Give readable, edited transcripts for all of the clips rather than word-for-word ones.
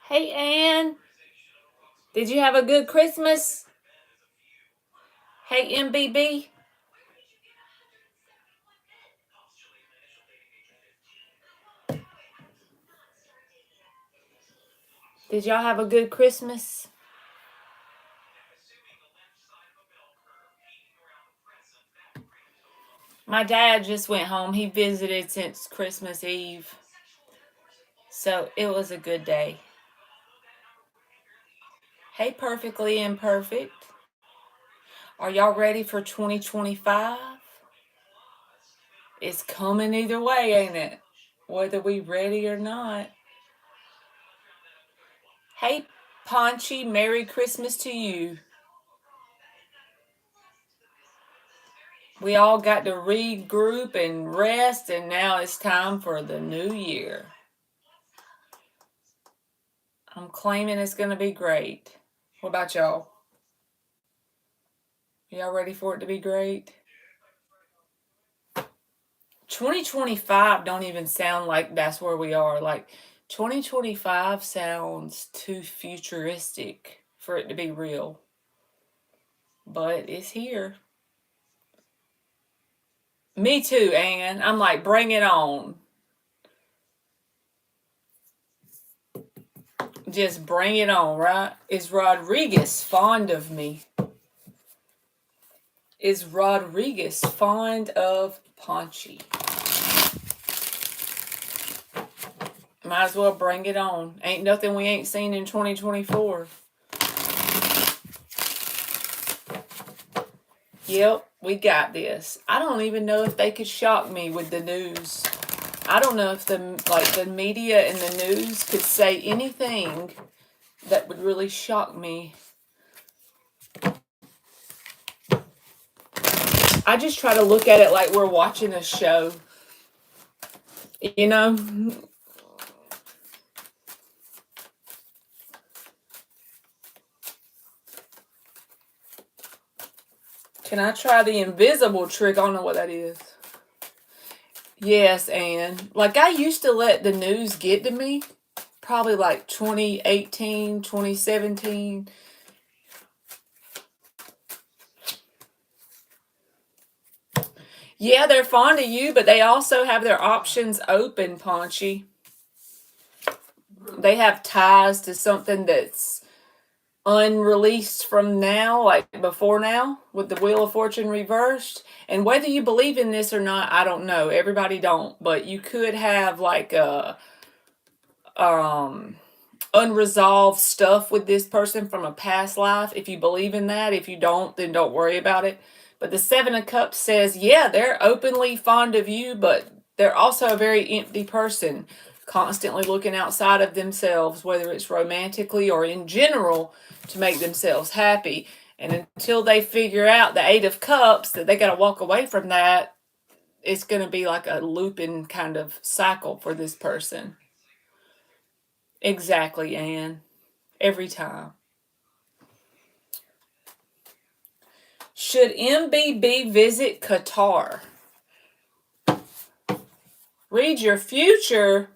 Hey, Ann. Did you have a good Christmas? Hey, MBB. Did y'all have a good Christmas? My dad just went home. He visited since Christmas Eve. So it was a good day. Hey, Perfectly Imperfect. Are y'all ready for 2025? It's coming either way, ain't it? Whether we ready or not. Hey, Paunchy, Merry Christmas to you. We all got to regroup and rest, and now it's time for the new year. I'm claiming it's going to be great. What about y'all? Y'all ready for it to be great? 2025 don't even sound like that's where we are. Like 2025 sounds too futuristic for it to be real. But it's here. Me too, Ann. I'm like, bring it on. Just bring it on, right? Is Rodriguez fond of me? Is Rodriguez fond of Paunchy? Might as well bring it on. Ain't nothing we ain't seen in 2024. Yep, we got this. I don't even know if they could shock me with the news. I don't know if the media and the news could say anything that would really shock me. I just try to look at it like we're watching a show. You know? Can I try the invisible trick? I don't know what that is. Yes, and like I used to let the news get to me, probably like 2018, 2017. Yeah, they're fond of you, but they also have their options open, Paunchy. They have ties to something that's unreleased from now, like before now, with the Wheel of Fortune reversed. And whether you believe in this or not, I don't know. Everybody don't, but you could have like a unresolved stuff with this person from a past life. If you believe in that, if you don't, then don't worry about it. But the Seven of Cups says, yeah, they're openly fond of you, but they're also a very empty person, constantly looking outside of themselves, whether it's romantically or in general, to make themselves happy. And until they figure out the Eight of Cups that they got to walk away from that, it's going to be like a looping kind of cycle for this person. Exactly, Anne. Every time. Should MBB visit Qatar? Read your future.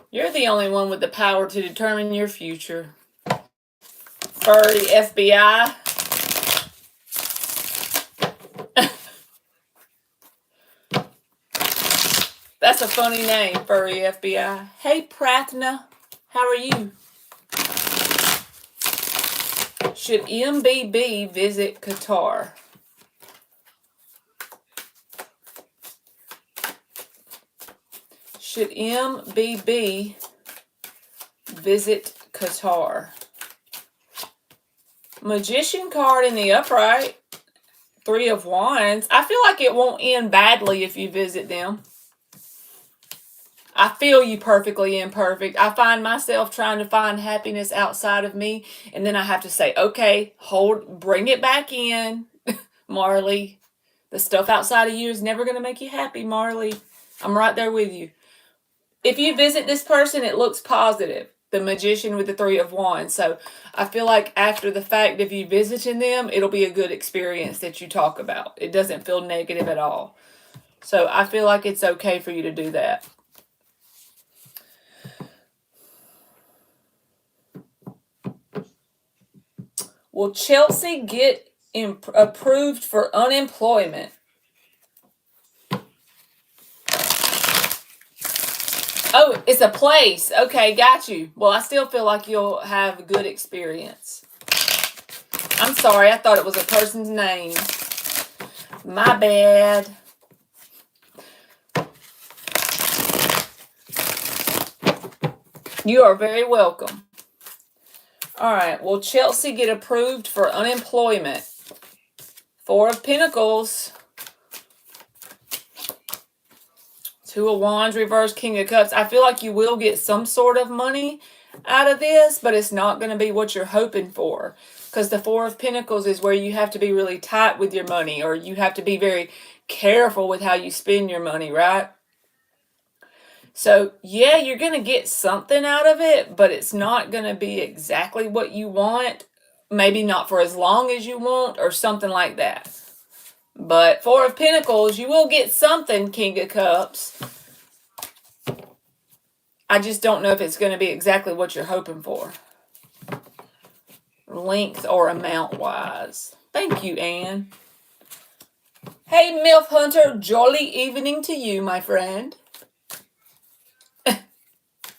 You're the only one with the power to determine your future. Furry FBI. That's a funny name, Furry FBI. Hey, Prathna. How are you? Should MBB visit Qatar? Should MBB visit Qatar? Magician card in the upright. Three of Wands. I feel like it won't end badly if you visit them. I feel you perfectly imperfect. I find myself trying to find happiness outside of me, and then I have to say, okay, bring it back in, Marley. The stuff outside of you is never going to make you happy, Marley. I'm right there with you. If you visit this person, it looks positive. The Magician with the Three of Wands. So I feel like after the fact, if you visiting them, it'll be a good experience that you talk about. It doesn't feel negative at all. So I feel like it's okay for you to do that. Will Chelsea get approved for unemployment? Oh, it's a place. Okay, got you. Well, I still feel like you'll have a good experience. I'm sorry, I thought it was a person's name. My bad. You are very welcome. All right, will Chelsea get approved for unemployment? Four of Pentacles. Two of Wands, reverse, King of Cups. I feel like you will get some sort of money out of this, but it's not going to be what you're hoping for. Because the Four of Pentacles is where you have to be really tight with your money, or you have to be very careful with how you spend your money, right? So, yeah, you're going to get something out of it, but it's not going to be exactly what you want. Maybe not for as long as you want, or something like that. But Four of Pentacles, you will get something, King of Cups. I just don't know if it's going to be exactly what you're hoping for. Length or amount-wise. Thank you, Anne. Hey, MILF Hunter. Jolly evening to you, my friend.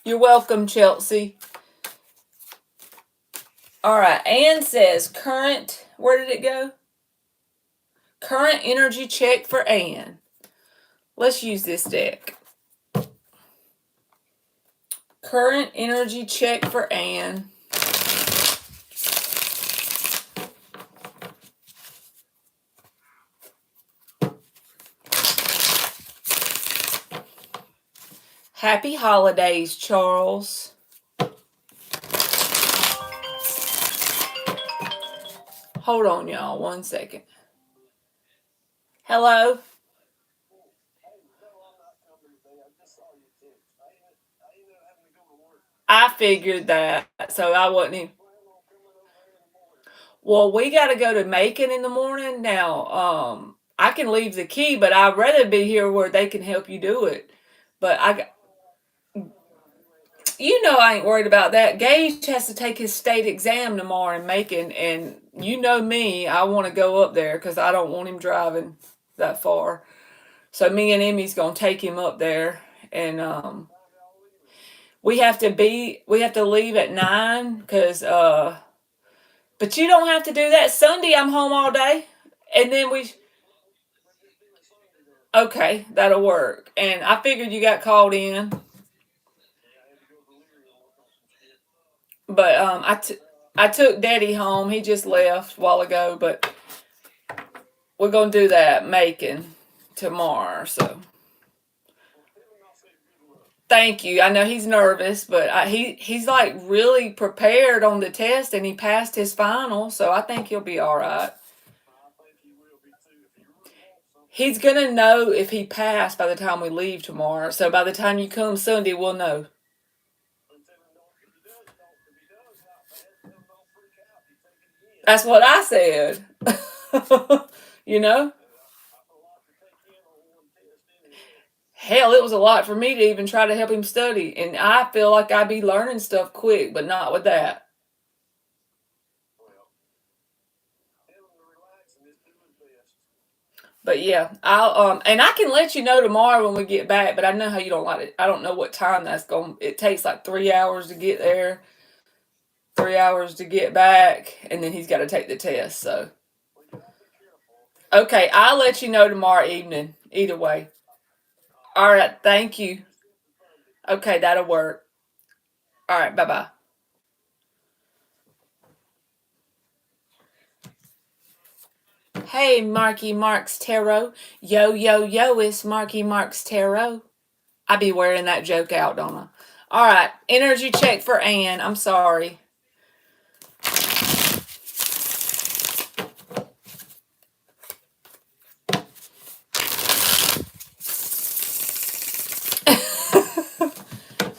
You're welcome, Chelsea. All right, Anne says current, where did it go? Current energy check for Anne. Let's use this deck. Current energy check for Anne. Happy holidays, Charles. Hold on, y'all. 1 second. Hello? I figured that, so I wasn't even. Well, we got to go to Macon in the morning. Now, I can leave the key, but I'd rather be here where they can help you do it. But I ain't worried about that. Gage has to take his state exam tomorrow in Macon, and you know me, I want to go up there because I don't want him driving that far. So me and Emmy's gonna take him up there, and we have to leave at 9 because but you don't have to do that. Sunday I'm home all day, and then okay, that'll work. And I figured you got called in, but I took Daddy home. He just left a while ago, but we're gonna do that Macon tomorrow. So thank you. I know he's nervous, but he's like really prepared on the test, and he passed his final, so I think he'll be all right. He's gonna know if he passed by the time we leave tomorrow. So by the time you come Sunday, we'll know. That's what I said. You know? Hell, it was a lot for me to even try to help him study. And I feel like I'd be learning stuff quick, but not with that. But yeah, I'll and I can let you know tomorrow when we get back, but I know how you don't like it. I don't know what time that's going. It takes like 3 hours to get there, 3 hours to get back, and then he's got to take the test. So okay, I'll let you know tomorrow evening. Either way. All right, thank you. Okay, that'll work. All right, bye-bye. Hey, Marky Marks Tarot. Yo, yo, yo, it's Marky Marks Tarot. I be wearing that joke out, don't I? All right, energy check for Anne. I'm sorry.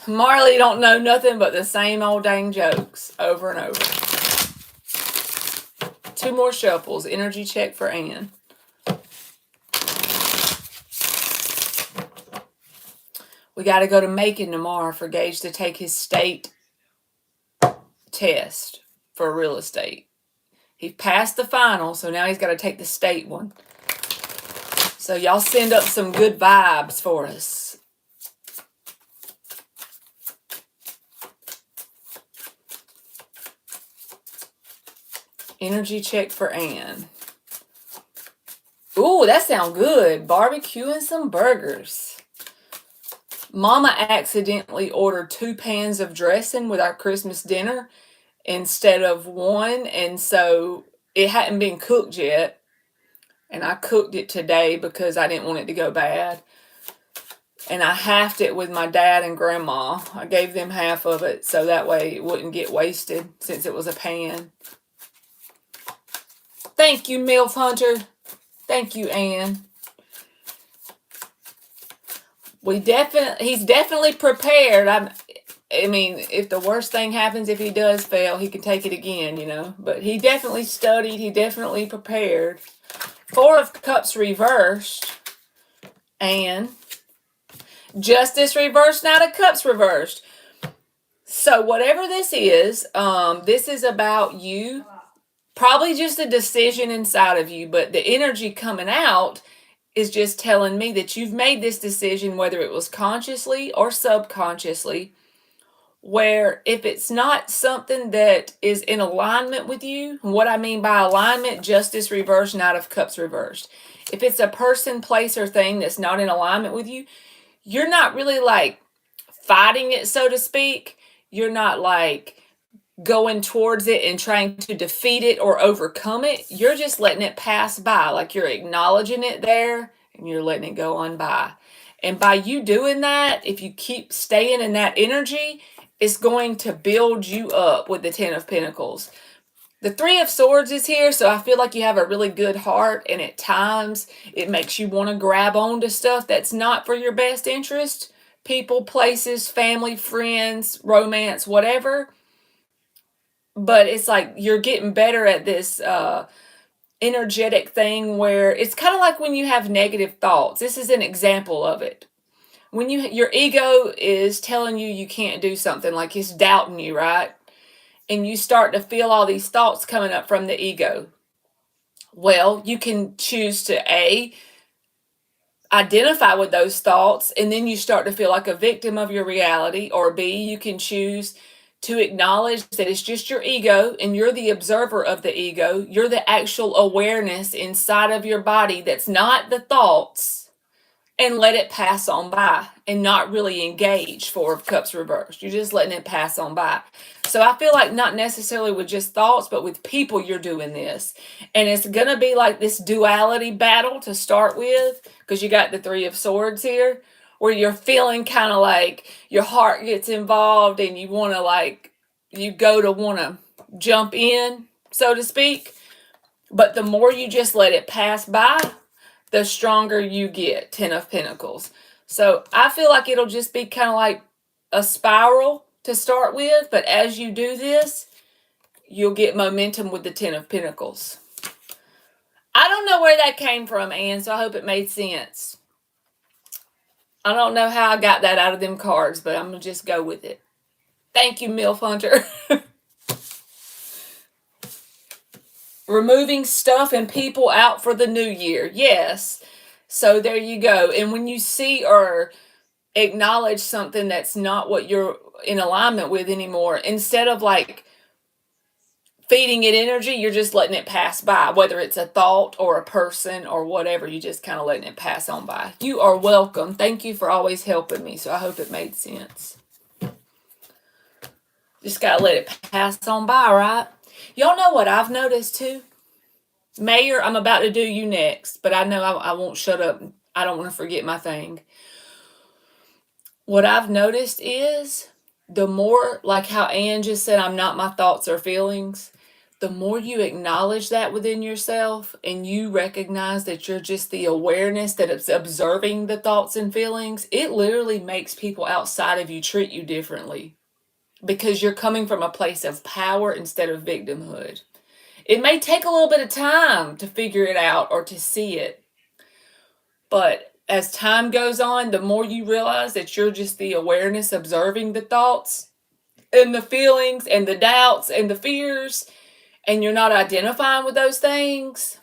Marley don't know nothing but the same old dang jokes over and over. 2 more shuffles. Energy check for Anne. We got to go to Macon tomorrow for Gage to take his state test for real estate. He passed the final, so now he's got to take the state one. So y'all send up some good vibes for us. Energy check for Ann. Ooh, that sounds good. Barbecue and some burgers. Mama accidentally ordered 2 pans of dressing with our Christmas dinner instead of 1, and so it hadn't been cooked yet, and I cooked it today because I didn't want it to go bad, and I halved it with my dad and grandma. I gave them half of it so that way it wouldn't get wasted since it was a pan. Thank you, MILF Hunter. Thank you, Ann. He's definitely prepared. I mean, if the worst thing happens, if he does fail, he can take it again, you know. But he definitely studied. He definitely prepared. 4 of Cups reversed. And Justice reversed, Knight of Cups reversed. So whatever this is about you. Probably just a decision inside of you, but the energy coming out is just telling me that you've made this decision, whether it was consciously or subconsciously, where if it's not something that is in alignment with you, and what I mean by alignment, Justice reversed, Knight of Cups reversed. If it's a person, place, or thing that's not in alignment with you, you're not really like fighting it, so to speak. You're not like going towards it and trying to defeat it or overcome it. You're just letting it pass by, like you're acknowledging it there and you're letting it go on by. And by you doing that, if you keep staying in that energy, it's going to build you up with the 10 of Pentacles. The 3 of Swords is here, so I feel like you have a really good heart, and at times it makes you want to grab on to stuff that's not for your best interest. People, places, family, friends, romance, whatever. But it's like you're getting better at this energetic thing where it's kind of like when you have negative thoughts. This is an example of it. When your ego is telling you can't do something, like it's doubting you, right? And you start to feel all these thoughts coming up from the ego. Well, you can choose to identify with those thoughts, and then you start to feel like a victim of your reality, or B, you can choose to acknowledge that it's just your ego and you're the observer of the ego. You're the actual awareness inside of your body that's not the thoughts, and let it pass on by and not really engage. 4 of Cups reversed. You're just letting it pass on by. So I feel like not necessarily with just thoughts, but with people you're doing this. And it's going to be like this duality battle to start with, because you got the 3 of Swords here, where you're feeling kind of like your heart gets involved and you want to want to jump in, so to speak. But the more you just let it pass by, the stronger you get. 10 of Pentacles. So I feel like it'll just be kind of like a spiral to start with. But as you do this, you'll get momentum with the 10 of Pentacles. I don't know where that came from, Anne, so I hope it made sense. I don't know how I got that out of them cards, but I'm going to just go with it. Thank you, MILF Hunter. Removing stuff and people out for the new year. Yes. So there you go. And when you see or acknowledge something that's not what you're in alignment with anymore, instead of like feeding it energy, you're just letting it pass by, whether it's a thought or a person or whatever. You just kind of letting it pass on by. You are welcome. Thank you for always helping me. So I hope it made sense. Just got to let it pass on by, right? Y'all know what I've noticed too? Mayor, I'm about to do you next, but I know I won't shut up. I don't want to forget my thing. What I've noticed is the more, like how Ann just said, I'm not my thoughts or feelings, the more you acknowledge that within yourself and you recognize that you're just the awareness that it's observing the thoughts and feelings, it literally makes people outside of you treat you differently, because you're coming from a place of power instead of victimhood. It may take a little bit of time to figure it out or to see it, but as time goes on, the more you realize that you're just the awareness observing the thoughts and the feelings and the doubts and the fears, and you're not identifying with those things.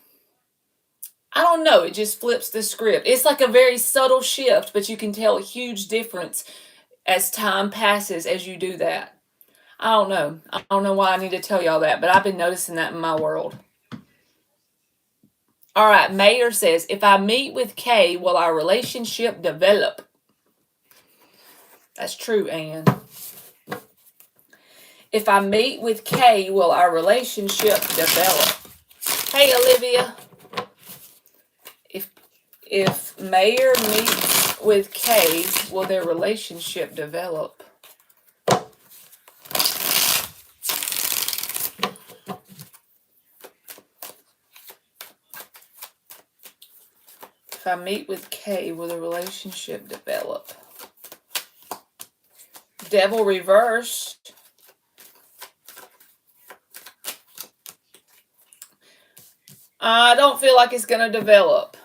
I don't know, it just flips the script. It's like a very subtle shift, but you can tell a huge difference as time passes as you do that. I don't know. I don't know why I need to tell y'all that, but I've been noticing that in my world. All right, Mayor says, if I meet with Kay, will our relationship develop? That's true, Anne. If I meet with Kay, will our relationship develop? Hey, Olivia. If Mayor meets with Kay, will their relationship develop? If I meet with Kay, will the relationship develop? Devil reversed. I don't feel like it's going to develop.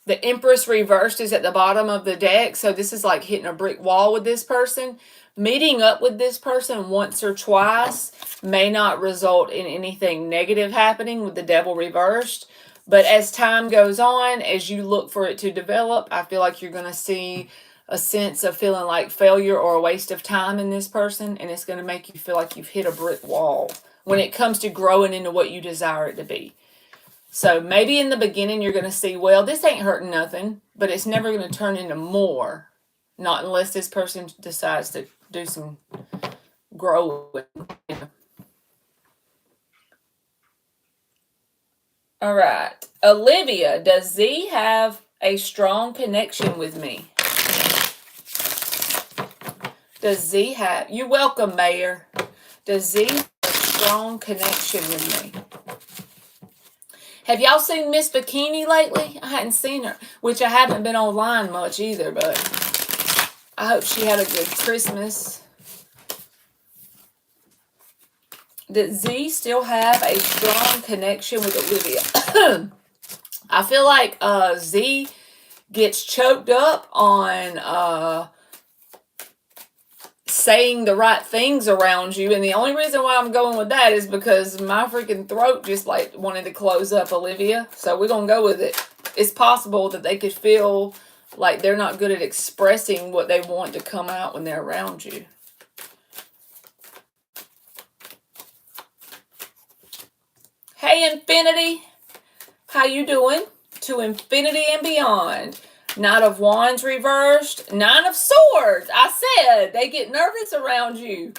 The Empress reversed is at the bottom of the deck, so this is like hitting a brick wall with this person. Meeting up with this person once or twice may not result in anything negative happening with the Devil reversed. But as time goes on, as you look for it to develop, I feel like you're going to see a sense of feeling like failure or a waste of time in this person, and it's going to make you feel like you've hit a brick wall when it comes to growing into what you desire it to be. So maybe in the beginning you're going to see, well, this ain't hurting nothing, but it's never going to turn into more. Not unless this person decides to do some growing. All right. Olivia, does Z have a strong connection with me? Does Z have... You're welcome, Mayor. Does Z have a strong connection with me? Have y'all seen Miss Bikini lately? I hadn't seen her, which I haven't been online much either, but I hope she had a good Christmas. Does Z still have a strong connection with Olivia? I feel like Z gets choked up on saying the right things around you, and the only reason why I'm going with that is because my freaking throat just like wanted to close up, Olivia. So we're gonna go with it. It's possible that they could feel like they're not good at expressing what they want to come out when they're around you. Hey, Infinity. How you doing? To infinity and beyond. Knight of Wands reversed. Nine of Swords. I said they get nervous around you.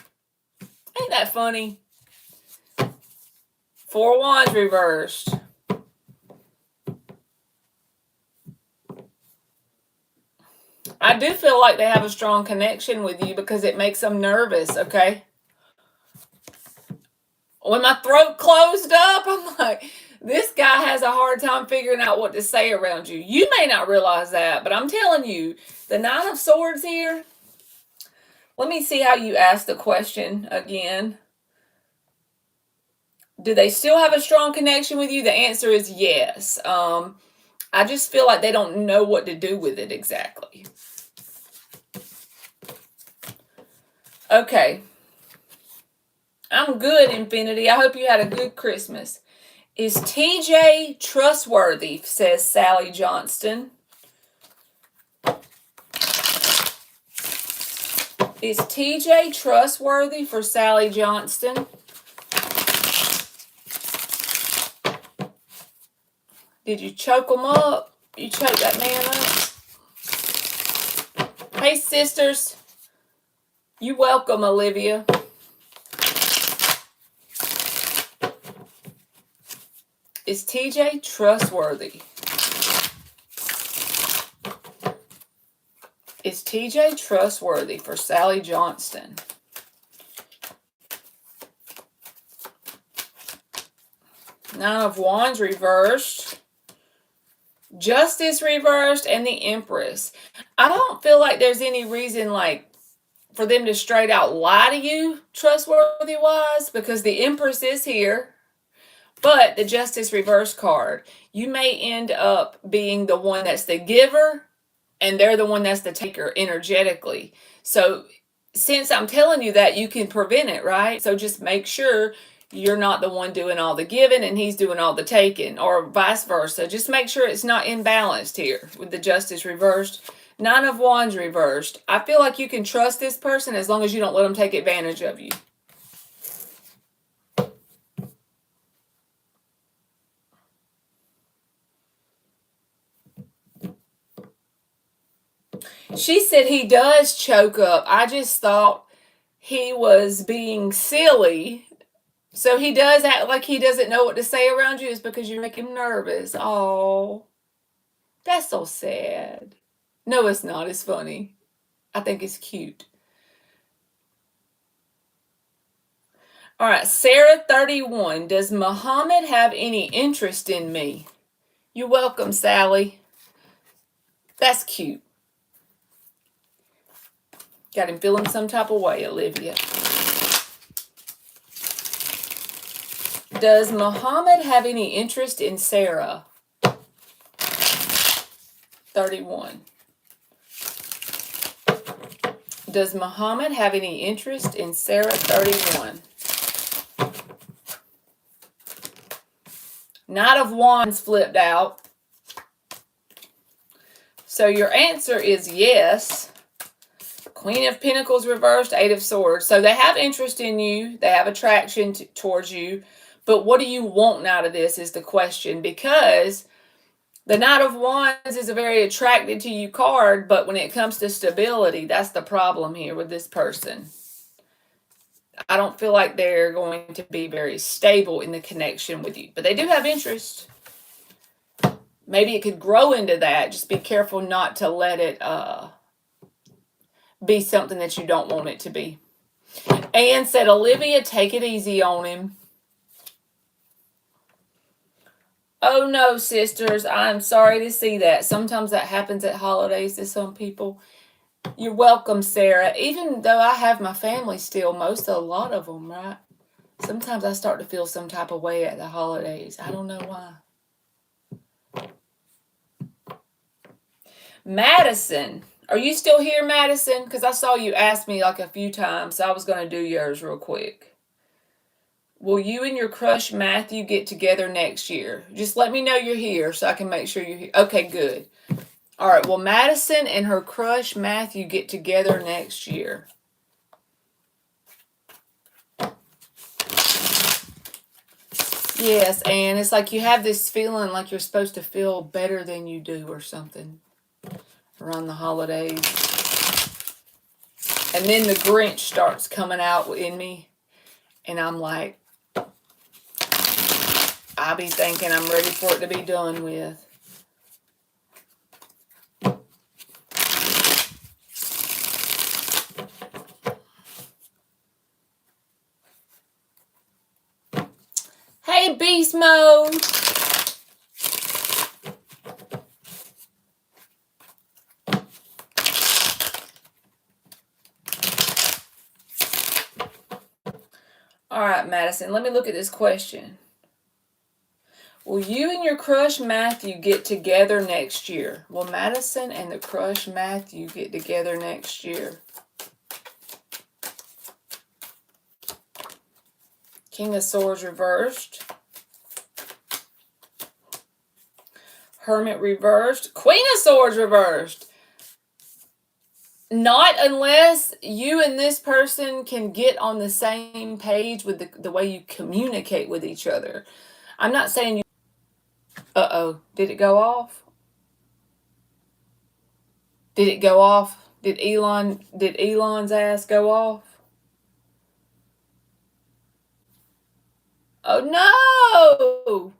Ain't that funny? Four of Wands reversed. I do feel like they have a strong connection with you because it makes them nervous, okay? When my throat closed up, I'm like, this guy has a hard time figuring out what to say around you. You may not realize that, but I'm telling you, the Nine of Swords here. Let me see how you ask the question again. Do they still have a strong connection with you? The answer is yes. I just feel like they don't know what to do with it exactly. Okay. I'm good, Infinity. I hope you had a good Christmas. Is TJ trustworthy, says Sally Johnston. Is TJ trustworthy for Sally Johnston? Did you choke him up? You choked that man up? Hey, sisters. You welcome, Olivia. Is TJ trustworthy? Is TJ trustworthy for Sally Johnston? Nine of Wands reversed. Justice reversed and the Empress. I don't feel like there's any reason like for them to straight out lie to you trustworthy wise because the Empress is here. But the Justice reverse card, you may end up being the one that's the giver and they're the one that's the taker energetically. So since I'm telling you that, you can prevent it, right? So just make sure you're not the one doing all the giving and he's doing all the taking, or vice versa. Just make sure it's not imbalanced here with the Justice reversed. Nine of Wands reversed. I feel like you can trust this person as long as you don't let them take advantage of you. She said he does choke up. I just thought he was being silly. So he does act like he doesn't know what to say around you. Is because you make him nervous. Oh, that's so sad. No, it's not. It's funny. I think it's cute. All right, Sarah 31. Does Muhammad have any interest in me? You're welcome, Sally. That's cute. Got him feeling some type of way, Olivia. Does Muhammad have any interest in Sarah? 31. Does Muhammad have any interest in Sarah? 31. Knight of Wands flipped out. So your answer is yes. Queen of Pentacles reversed, Eight of Swords. So they have interest in you. They have attraction towards you. But what do you want out of this is the question. Because the Knight of Wands is a very attracted to you card. But when it comes to stability, that's the problem here with this person. I don't feel like they're going to be very stable in the connection with you. But they do have interest. Maybe it could grow into that. Just be careful not to let it be something that you don't want it to be. Anne said, Olivia, take it easy on him. Oh no, sisters, I'm sorry to see that. Sometimes that happens at holidays to some people. You're welcome, Sarah. Even though I have my family still, a lot of them, right? Sometimes I start to feel some type of way at the holidays. I don't know why. Madison. Are you still here, Madison? Because I saw you ask me like a few times, so I was going to do yours real quick. Will you and your crush Matthew get together next year? Just let me know you're here so I can make sure you're here. Okay, good. All right, well, Madison and her crush Matthew get together next year. Yes, and it's like you have this feeling like you're supposed to feel better than you do or something around the holidays. And then the Grinch starts coming out in me. And I'm like, I be thinking I'm ready for it to be done with. Hey, Beast Mode. All right, Madison, let me look at this question. Will you and your crush Matthew get together next year? Will Madison and the crush Matthew get together next year? King of Swords reversed. Hermit reversed. Queen of Swords reversed. Not unless you and this person can get on the same page with the way you communicate with each other. I'm not saying you... Uh-oh. Did it go off? Did it go off? Did Elon's ass go off? Oh no!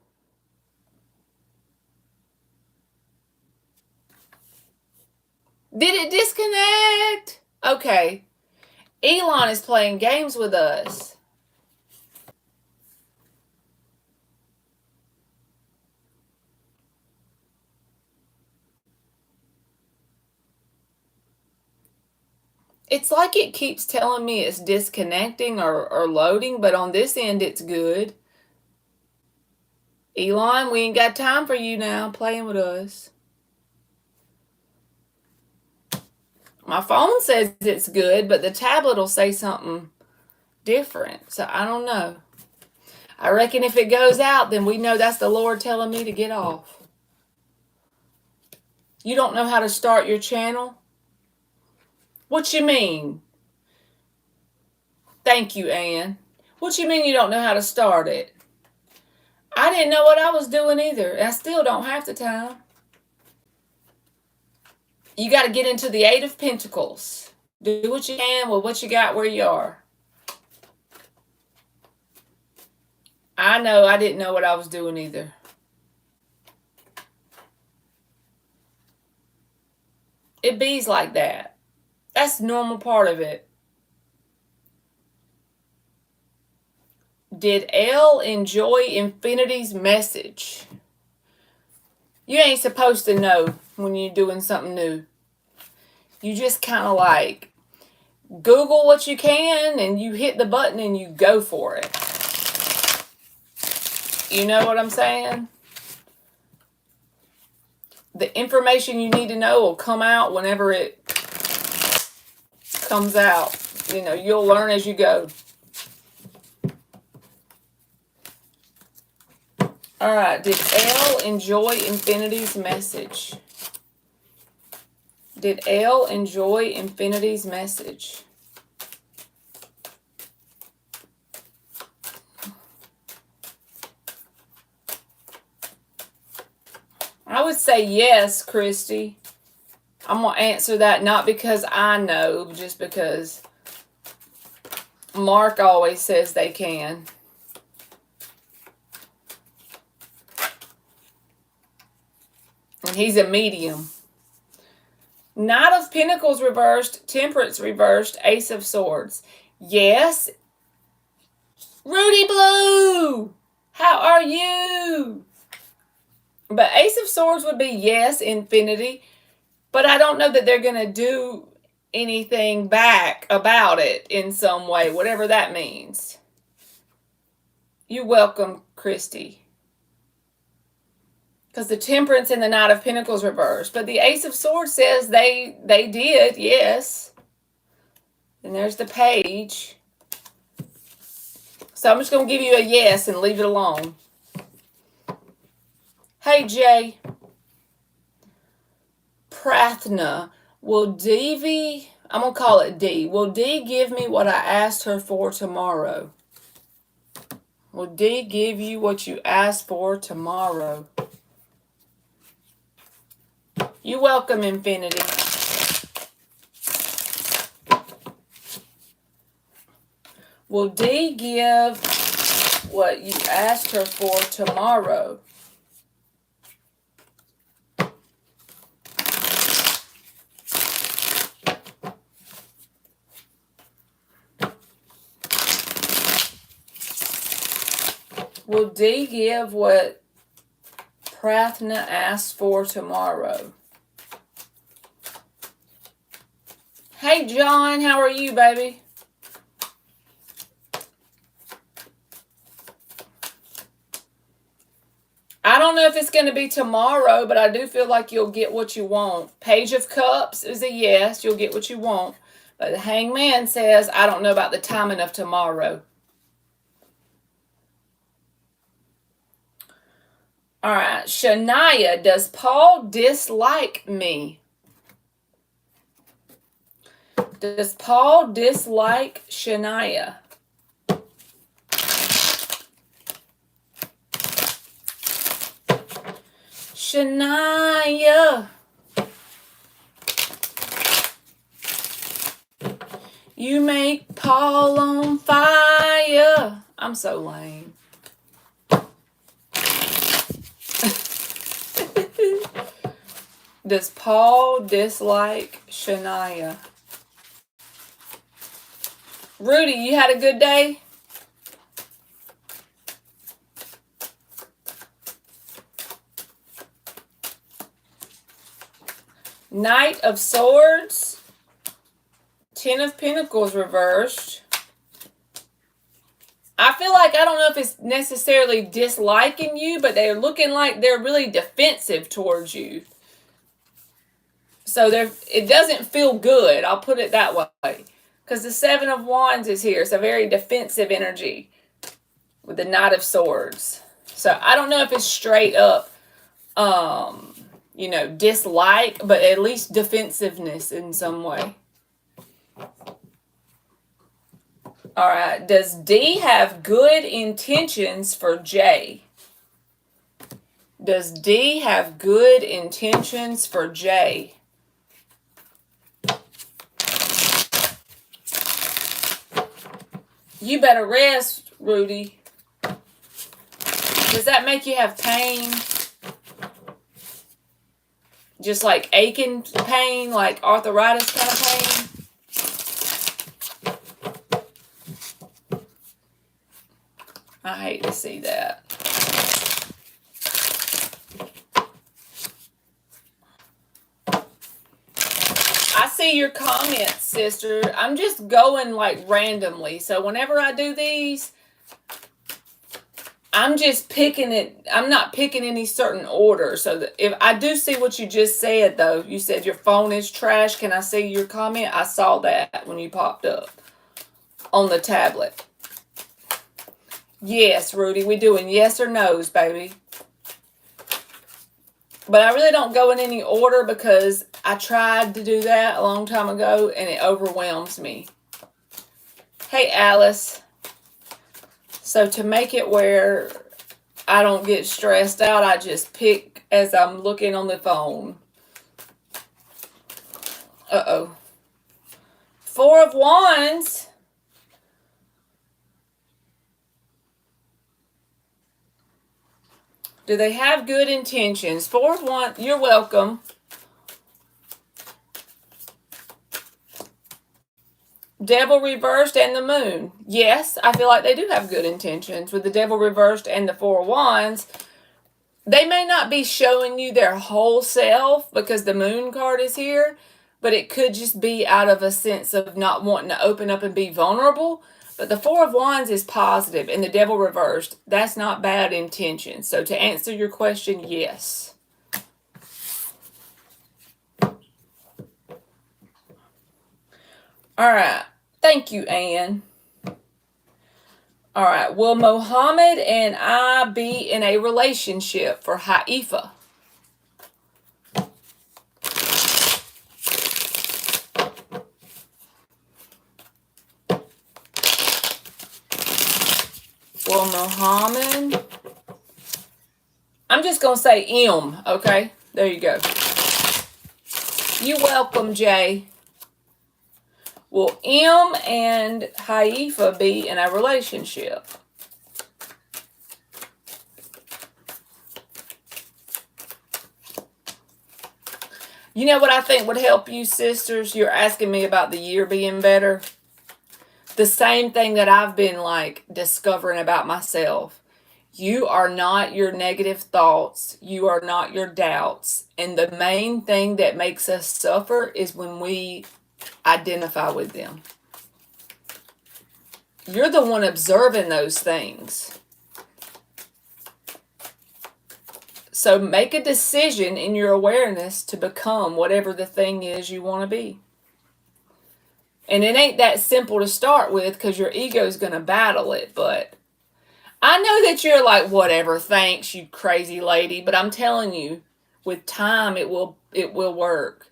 Did it disconnect? Okay. Elon is playing games with us. It's like it keeps telling me it's disconnecting or loading, but on this end it's good. Elon, we ain't got time for you now playing with us. My phone says it's good, but the tablet will say something different. So I don't know. I reckon if it goes out, then we know that's the Lord telling me to get off. You don't know how to start your channel? What you mean? Thank you, Ann. What you mean you don't know how to start it? I didn't know what I was doing either. I still don't have the time. You got to get into the Eight of Pentacles. Do what you can with what you got where you are. I know I didn't know what I was doing either. It bees like that. That's the normal part of it. Did Elle enjoy Infinity's message? You ain't supposed to know when you're doing something new. You just kind of like Google what you can and you hit the button and you go for it. You know what I'm saying? The information you need to know will come out whenever it comes out. You know, you'll learn as you go. All right, did Elle enjoy Infinity's message? Did Elle enjoy Infinity's message? I would say yes, Christy. I'm going to answer that not because I know, but just because Mark always says they can. And he's a medium. Knight of Pentacles reversed, Temperance reversed, Ace of Swords. Yes. Rudy Blue, how are you? But Ace of Swords would be yes, Infinity. But I don't know that they're going to do anything back about it in some way, whatever that means. You're welcome, Christy. Because the Temperance and the Knight of Pentacles reversed. But the Ace of Swords says they did, yes. And there's the page. So I'm just going to give you a yes and leave it alone. Hey, Jay. Prathna. Will Devi, I'm going to call it D. Will D give me what I asked her for tomorrow? Will D give you what you asked for tomorrow? You're welcome, Infinity. Will D give what you asked her for tomorrow? Will D give what Prathna asked for tomorrow? Hey, John, how are you, baby? I don't know if it's going to be tomorrow, but I do feel like you'll get what you want. Page of Cups is a yes, you'll get what you want. But the Hangman says, I don't know about the timing of tomorrow. All right, Shania, does Paul dislike me? Does Paul dislike Shania? Shania. You make Paul on fire. I'm so lame. Does Paul dislike Shania? Rudy, you had a good day? Knight of Swords. Ten of Pentacles reversed. I feel like, I don't know if it's necessarily disliking you, but they're looking like they're really defensive towards you. So it doesn't feel good. I'll put it that way. Because the Seven of Wands is here. It's a very defensive energy with the Knight of Swords. So I don't know if it's straight up, dislike, but at least defensiveness in some way. All right. Does D have good intentions for J? Does D have good intentions for J? You better rest, Rudy. Does that make you have pain? Just like aching pain, like arthritis kind of pain? I hate to see that. I see your comments, sister. I'm just going like randomly. So whenever I do these, I'm just picking it. I'm not picking any certain order. So that if I do see what you just said, though, you said your phone is trash. Can I see your comment? I saw that when you popped up on the tablet. Yes, Rudy, we doing yes or no's, baby. But I really don't go in any order because I tried to do that a long time ago and it overwhelms me. Hey, Alice. So to make it where I don't get stressed out, I just pick as I'm looking on the phone. Uh-oh. Four of Wands. Do they have good intentions? Four of Wands, you're welcome. Devil reversed and the Moon. Yes, I feel like they do have good intentions. With the Devil reversed and the Four of Wands, they may not be showing you their whole self because the Moon card is here, but it could just be out of a sense of not wanting to open up and be vulnerable. But the Four of Wands is positive, and the Devil reversed, that's not bad intention. So to answer your question, yes. All right. Thank you, Anne. All right. Will Mohammed and I be in a relationship for Haifa? Will Mohammed? I'm just going to say M, okay? There you go. You're welcome, Jay. Will M and Haifa be in a relationship? You know what I think would help you, sisters? You're asking me about the year being better. The same thing that I've been like discovering about myself. You are not your negative thoughts. You are not your doubts. And the main thing that makes us suffer is when we identify with them. You're the one observing those things. So make a decision in your awareness to become whatever the thing is you want to be. And it ain't that simple to start with because your ego is going to battle it. But I know that you're like, whatever, thanks, you crazy lady. But I'm telling you, with time, it will work.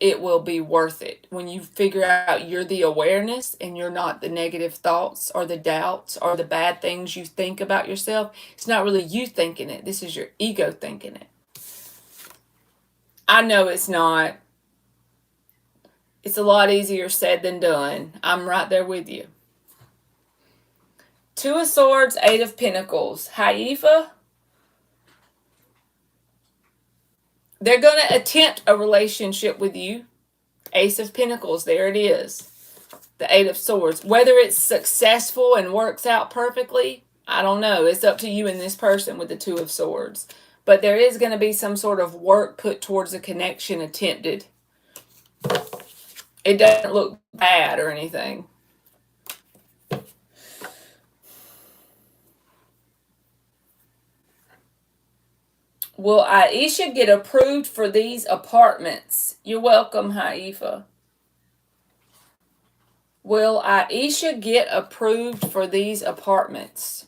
It will be worth it. When you figure out you're the awareness and you're not the negative thoughts or the doubts or the bad things you think about yourself. It's not really you thinking it. This is your ego thinking it. I know it's not. It's a lot easier said than done. I'm right there with you. Two of Swords, Eight of Pentacles. Haifa, they're going to attempt a relationship with you. Ace of Pentacles, there it is. The Eight of Swords. Whether it's successful and works out perfectly, I don't know. It's up to you and this person with the Two of Swords. But there is going to be some sort of work put towards a connection attempted. It doesn't look bad or anything. Will Aisha get approved for these apartments? You're welcome, Haifa. Will Aisha get approved for these apartments?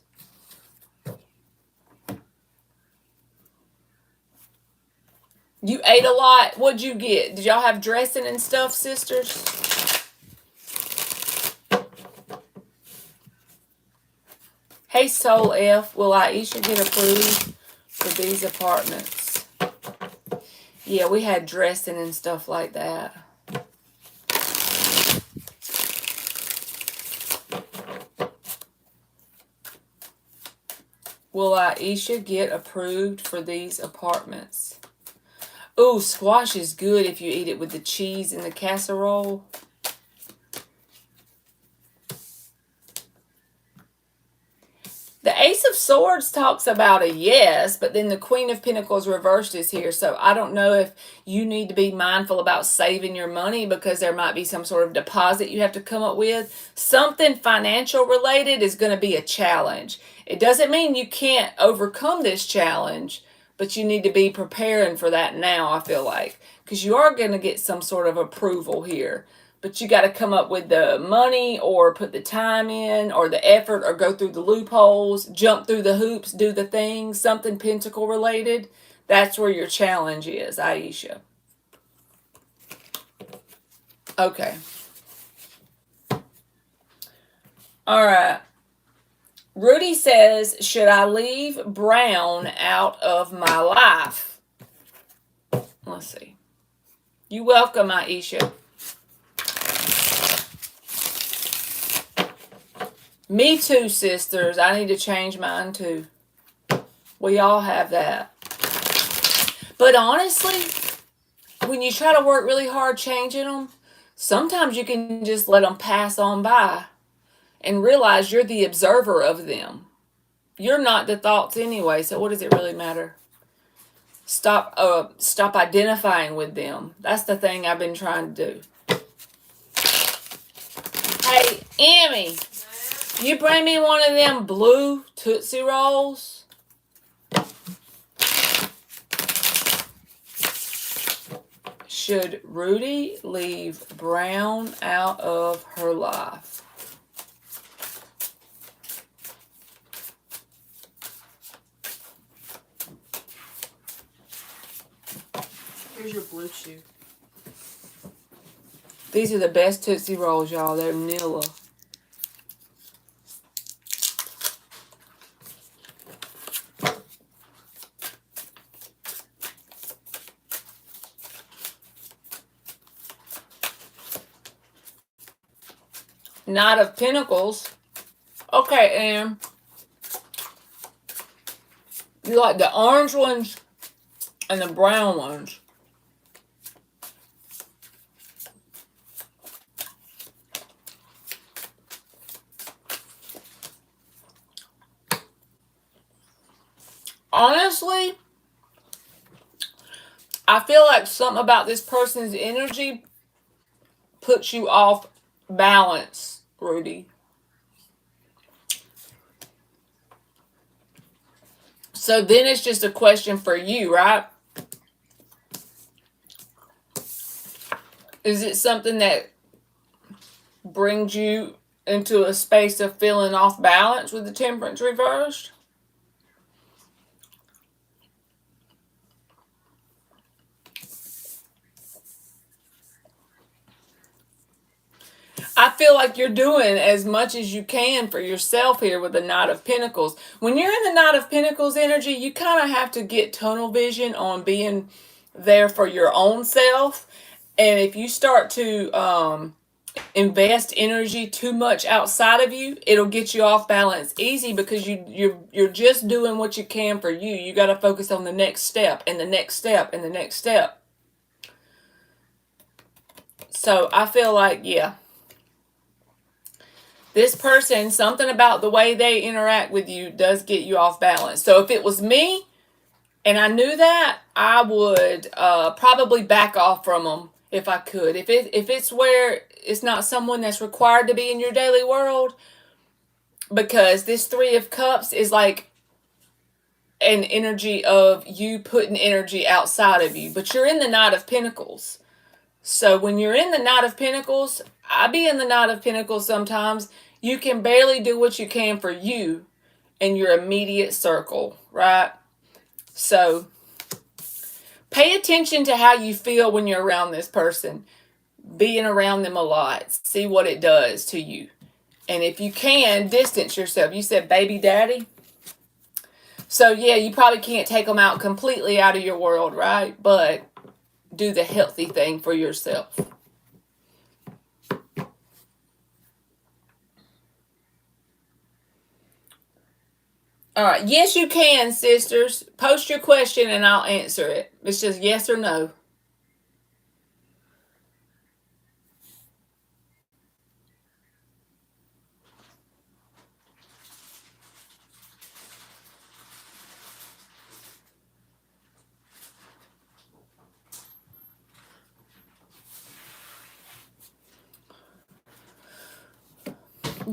You ate a lot. What'd you get? Did y'all have dressing and stuff, sisters? Hey, Soul F, will Aisha get approved for these apartments? Yeah, we had dressing and stuff like that. Will Aisha get approved for these apartments? Ooh, squash is good if you eat it with the cheese and the casserole. The Ace of Swords talks about a yes, but then the Queen of Pentacles reversed is here. So I don't know if you need to be mindful about saving your money because there might be some sort of deposit you have to come up with. Something financial related is going to be a challenge. It doesn't mean you can't overcome this challenge, but you need to be preparing for that now, I feel like, because you are going to get some sort of approval here. But you got to come up with the money or put the time in or the effort or go through the loopholes, jump through the hoops, do the things, something pentacle related. That's where your challenge is, Aisha. Okay. All right. Rudy says, should I leave Brown out of my life? Let's see. You welcome, Aisha. Me too, sisters. I need to change mine too. We all have that. But honestly, when you try to work really hard changing them, sometimes you can just let them pass on by and realize you're the observer of them. You're not the thoughts anyway, so what does it really matter? Stop identifying with them. That's the thing I've been trying to do. Hey, Emmy, you bring me one of them blue Tootsie Rolls? Should Rudy leave Brown out of her life? Here's your blue chew. These are the best Tootsie Rolls, y'all. They're vanilla. Knight of Pentacles. Okay, and you like the orange ones and the brown ones. Honestly, I feel like something about this person's energy puts you off balance, Rudy. So then it's just a question for you, right? Is it something that brings you into a space of feeling off balance with the Temperance reversed? I feel like you're doing as much as you can for yourself here with the Knight of Pentacles. When you're in the Knight of Pentacles energy, you kind of have to get tunnel vision on being there for your own self. And if you start to invest energy too much outside of you, it'll get you off balance easy because you're just doing what you can for you. You got to focus on the next step and the next step and the next step. So I feel like, yeah, this person, something about the way they interact with you does get you off balance. So if it was me and I knew that, I would probably back off from them if I could. If it's where it's not someone that's required to be in your daily world, because this Three of Cups is like an energy of you putting energy outside of you, but you're in the Knight of Pentacles. So when you're in the Knight of Pentacles, I be in the Knight of Pentacles sometimes, you can barely do what you can for you in your immediate circle, right? So pay attention to how you feel when you're around this person. Being around them a lot. See what it does to you. And if you can, distance yourself. You said baby daddy? So yeah, you probably can't take them out completely out of your world, right? But do the healthy thing for yourself. All right. Yes, you can, sisters. Post your question and I'll answer it. It's just yes or no.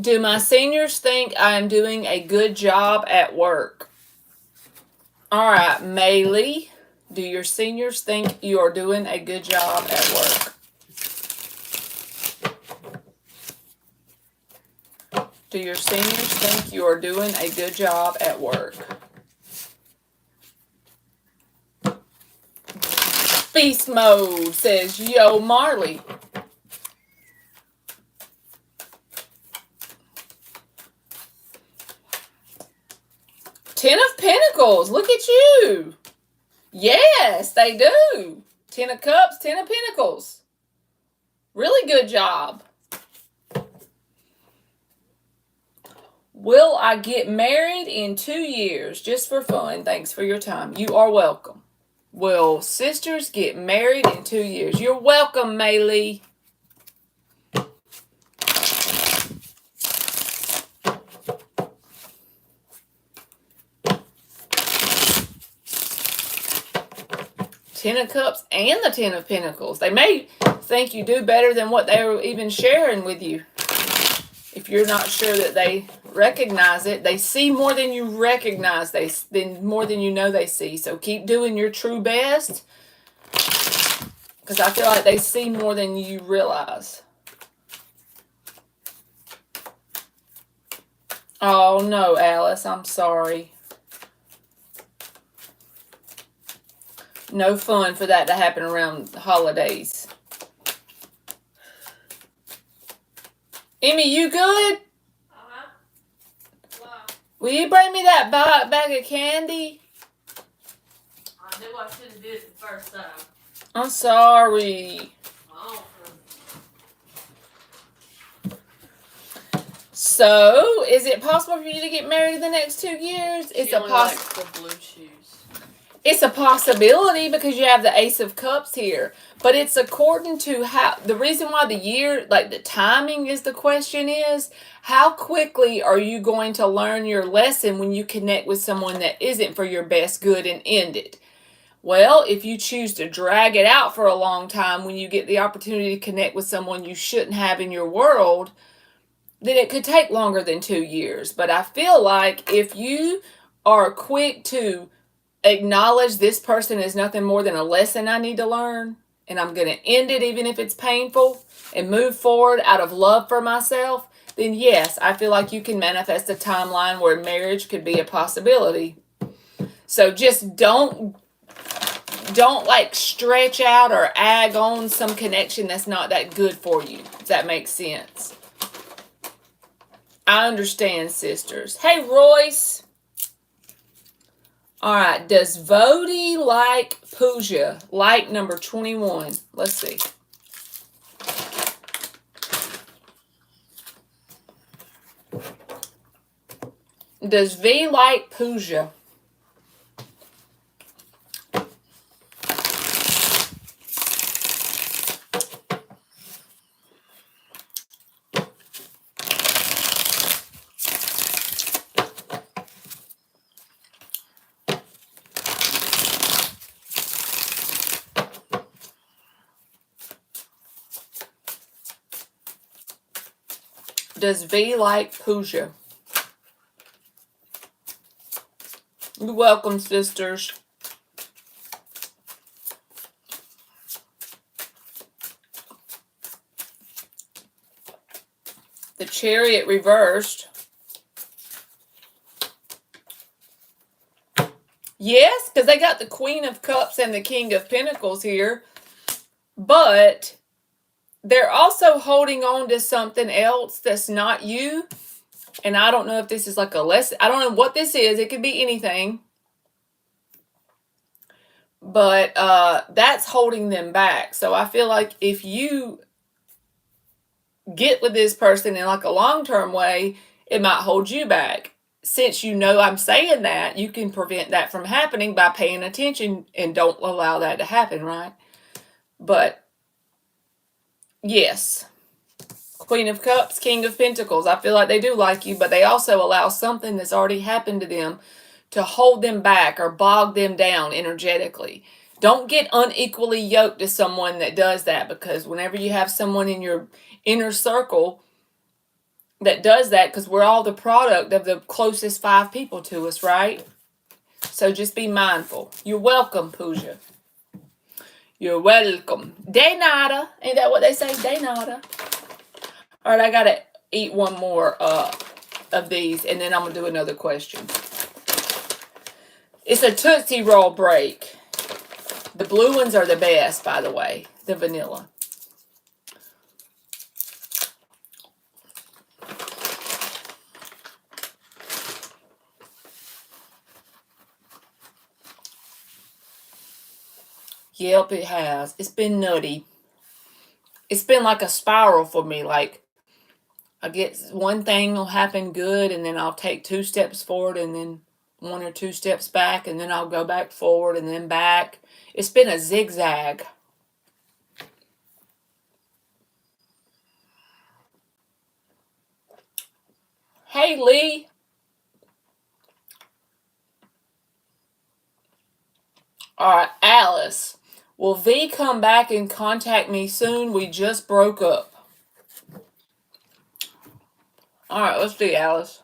Do my seniors think I am doing a good job at work? All right, Maylee. Do your seniors think you are doing a good job at work? Do your seniors think you are doing a good job at work? Beast mode says, yo, Marley. Ten of Pentacles. Look at you. Yes, they do. Ten of Cups, Ten of Pentacles. Really good job. Will I get married in 2 years? Just for fun. Thanks for your time. You are welcome. Will sisters get married in 2 years? You're welcome, Maylee. Ten of Cups and the Ten of Pentacles. They may think you do better than what they were even sharing with you. If you're not sure that they recognize it, they see more than you recognize, more than you know they see. So keep doing your true best, because I feel like they see more than you realize. Oh no, Alice, I'm sorry. No fun for that to happen around the holidays. Emmy, you good? Uh-huh. Wow. Will you bring me that bag of candy? I knew I should have did it the first time. I'm sorry. Oh. So, is it possible for you to get married in the next 2 years? It's She a only likes the blue shoes. It's a possibility because you have the Ace of Cups here. But it's according to how, the reason why the year, like the timing is the question is, how quickly are you going to learn your lesson when you connect with someone that isn't for your best good and end it? Well, if you choose to drag it out for a long time when you get the opportunity to connect with someone you shouldn't have in your world, then it could take longer than 2 years. But I feel like if you are quick to acknowledge this person is nothing more than a lesson I need to learn, and I'm going to end it even if it's painful and move forward out of love for myself, then yes, I feel like you can manifest a timeline where marriage could be a possibility. So just don't like stretch out or ag on some connection that's not that good for you, if that makes sense. I understand, sisters. Hey, Royce. All right, does Vody like Pooja? Like number 21. Let's see. Does V like Pooja? Does V like Pooja? You're welcome, sisters. The Chariot reversed. Yes, because they got the Queen of Cups and the King of Pentacles here. But they're also holding on to something else that's not you. And I don't know if this is like a lesson. I don't know what this is. It could be anything. But that's holding them back. So I feel like if you get with this person in like a long-term way, it might hold you back. Since you know I'm saying that, you can prevent that from happening by paying attention and don't allow that to happen, right? But yes, Queen of Cups, King of Pentacles. I feel like they do like you, but they also allow something that's already happened to them to hold them back or bog them down energetically. Don't get unequally yoked to someone that does that, because whenever you have someone in your inner circle that does that, because we're all the product of the closest 5 people to us, right? So just be mindful. You're welcome, Pooja. You're welcome. De nada. Ain't that what they say? De nada. All right, I got to eat one more of these, and then I'm going to do another question. It's a Tootsie Roll break. The blue ones are the best, by the way. The vanilla. Yep, it has. It's been nutty. It's been like a spiral for me. Like, I get one thing will happen good, and then I'll take 2 steps forward, and then 1 or 2 steps back, and then I'll go back forward and then back. It's been a zigzag. Hey, Lee. All right, Alice. Will V come back and contact me soon? We just broke up. All right, let's see, Alice.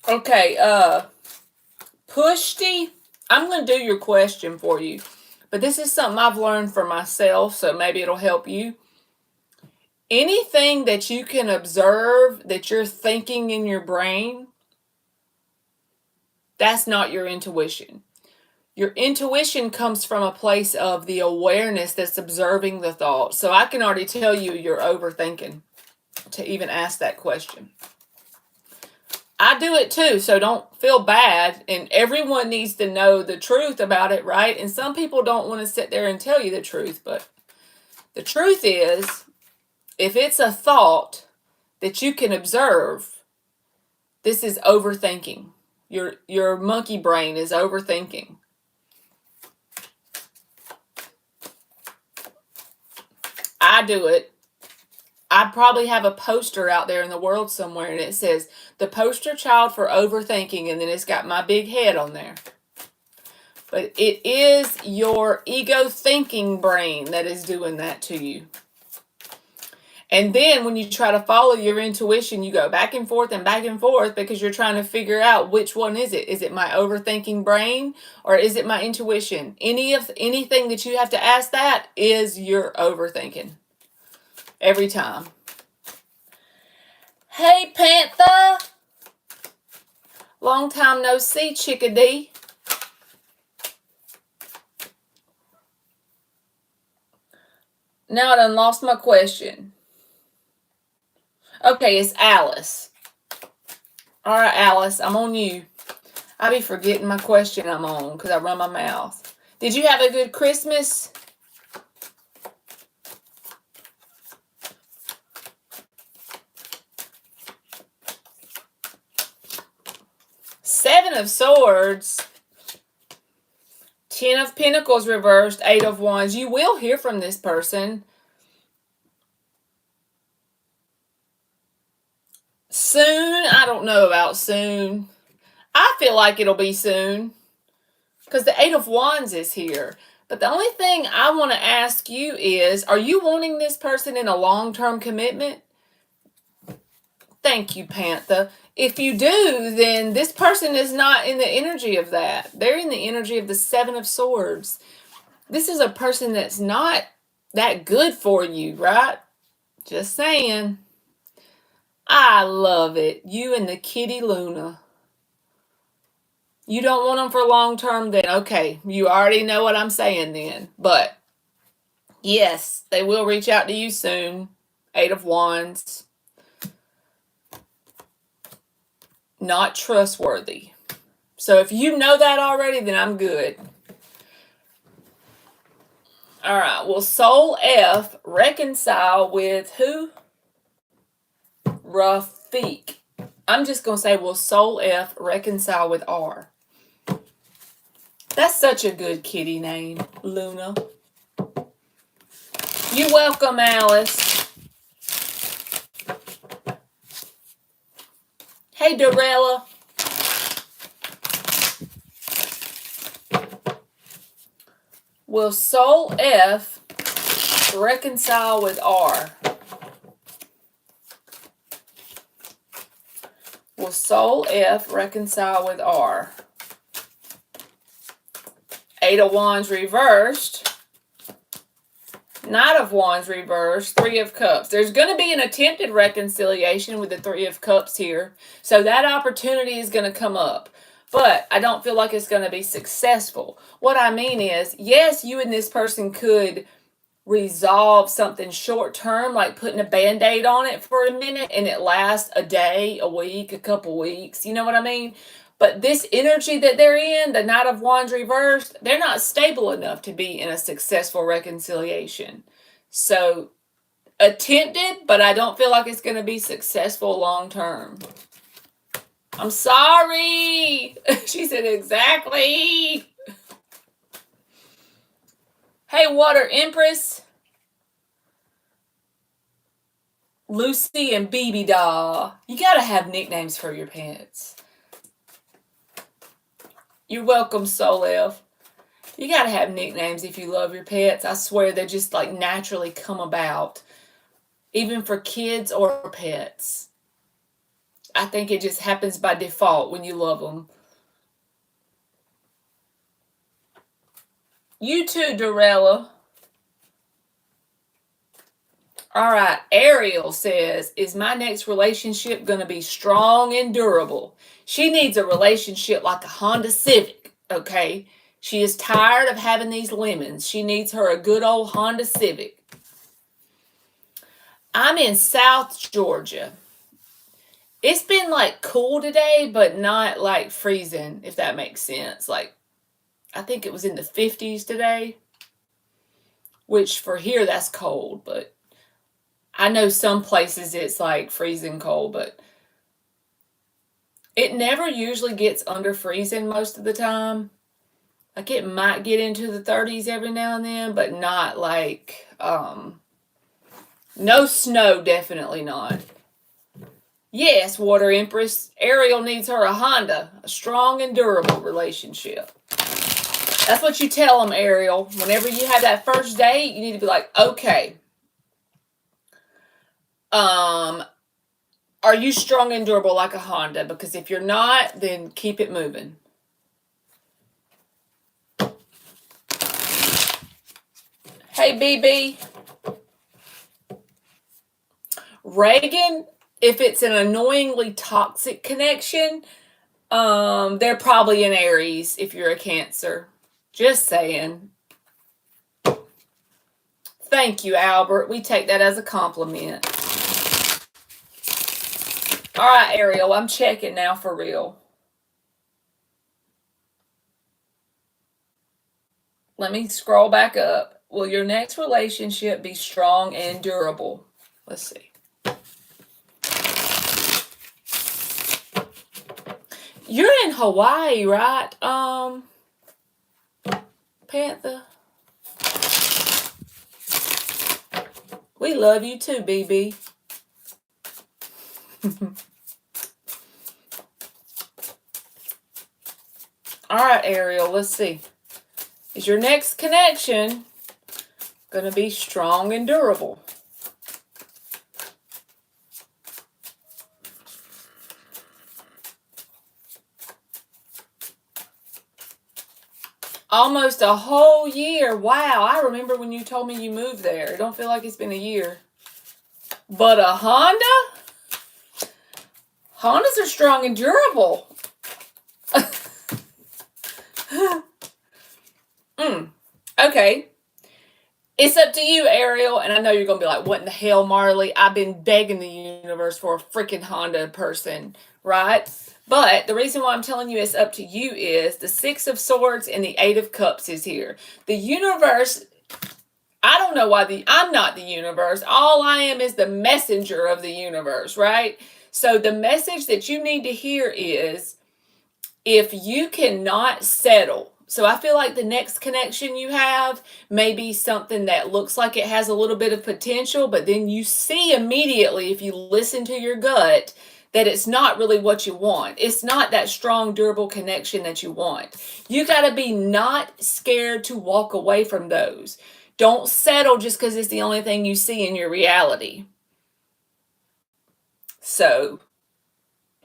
Okay, Pushti, I'm going to do your question for you. But this is something I've learned for myself, so maybe it'll help you. Anything that you can observe that you're thinking in your brain, that's not your intuition. Your intuition comes from a place of the awareness that's observing the thought. So I can already tell you you're overthinking to even ask that question. I do it too, so don't feel bad. And everyone needs to know the truth about it, right? And some people don't want to sit there and tell you the truth, but the truth is, if it's a thought that you can observe, this is overthinking. Your monkey brain is overthinking. I do it. I probably have a poster out there in the world somewhere, and it says, the poster child for overthinking, and then it's got my big head on there. But it is your ego thinking brain that is doing that to you. And then when you try to follow your intuition, you go back and forth because you're trying to figure out which one is it. Is it my overthinking brain, or is it my intuition? Anything that you have to ask that is your overthinking. Every time. Hey, Panther. Long time no see, chickadee. Now I done lost my question. Okay, it's Alice. All right, Alice, I'm on you. I be forgetting my question I'm on because I run my mouth. Did you have a good Christmas? $7 Ten of Swords, 10 of Pentacles reversed, 8 of Wands. You will hear from this person soon. I don't know about soon. I feel like it'll be soon because the 8 of Wands is here. But the only thing I want to ask you is, are you wanting this person in a long-term commitment? Thank you, Panther. If you do, then this person is not in the energy of that. They're in the energy of the 7 of Swords. This is a person that's not that good for you, right? Just saying. I love it. You and the kitty Luna. You don't want them for long term, then okay. You already know what I'm saying then. But yes, they will reach out to you soon. 8 of Wands. Not trustworthy. So if you know that already, then I'm good. All right. Will Soul F reconcile with who? Rafiq. I'm just going to say, will Soul F reconcile with R? That's such a good kitty name, Luna. You're welcome, Alice. Hey, Dorella. Will Soul F reconcile with R? Will Soul F reconcile with R? 8 of Wands reversed. Knight of Wands reversed. 3 of Cups. There's going to be an attempted reconciliation with the 3 of Cups here. So that opportunity is going to come up. But I don't feel like it's going to be successful. What I mean is, yes, you and this person could resolve something short term, like putting a band-aid on it for a minute and it lasts a day, a week, a couple weeks. You know what I mean? But this energy that they're in, the Knight of Wands reversed, they're not stable enough to be in a successful reconciliation. So, attempted, but I don't feel like it's going to be successful long term. I'm sorry. She said exactly. Hey, Water Empress. Lucy and BB Doll. You got to have nicknames for your pets. You're welcome, Soul F. You got to have nicknames if you love your pets. I swear they just like naturally come about. Even for kids or pets. I think it just happens by default when you love them. You too, Dorella. All right, Ariel says, is my next relationship going to be strong and durable? She needs a relationship like a Honda Civic, okay? She is tired of having these lemons. She needs her a good old Honda Civic. I'm in South Georgia. It's been like cool today, but not like freezing, if that makes sense. Like, I think it was in the 50s today, which for here, that's cold, but I know some places it's like freezing cold, but it never usually gets under freezing most of the time. Like it might get into the 30s every now and then, but not like, no snow, definitely not. Yes, Water Empress, Ariel needs her a Honda, a strong and durable relationship. That's what you tell them, Ariel. Whenever you have that first date, you need to be like, okay, are you strong and durable like a Honda? Because if you're not, then keep it moving. Hey, BB. Reagan, if it's an annoyingly toxic connection, they're probably an Aries if you're a Cancer. Just saying. Thank you, Albert. We take that as a compliment. All right, Ariel, I'm checking now for real. Let me scroll back up. Will your next relationship be strong and durable? Let's see. You're in Hawaii, right? Panther. We love you too, BB. All right, Ariel, let's see. Is your next connection going to be strong and durable? Almost a whole year. Wow, I remember when you told me you moved there. It don't feel like it's been a year. But a Honda? Hondas are strong and durable. Okay. It's up to you, Ariel. And I know you're going to be like, what in the hell, Marley? I've been begging the universe for a freaking Honda person, right? But the reason why I'm telling you it's up to you is the Six of Swords and the Eight of Cups is here. The universe, I don't know why I'm not the universe. All I am is the messenger of the universe, right? So the message that you need to hear is, if you cannot settle, so I feel like the next connection you have may be something that looks like it has a little bit of potential, but then you see immediately, if you listen to your gut, that it's not really what you want. It's not that strong, durable connection that you want. You got to be not scared to walk away from those. Don't settle just because it's the only thing you see in your reality. So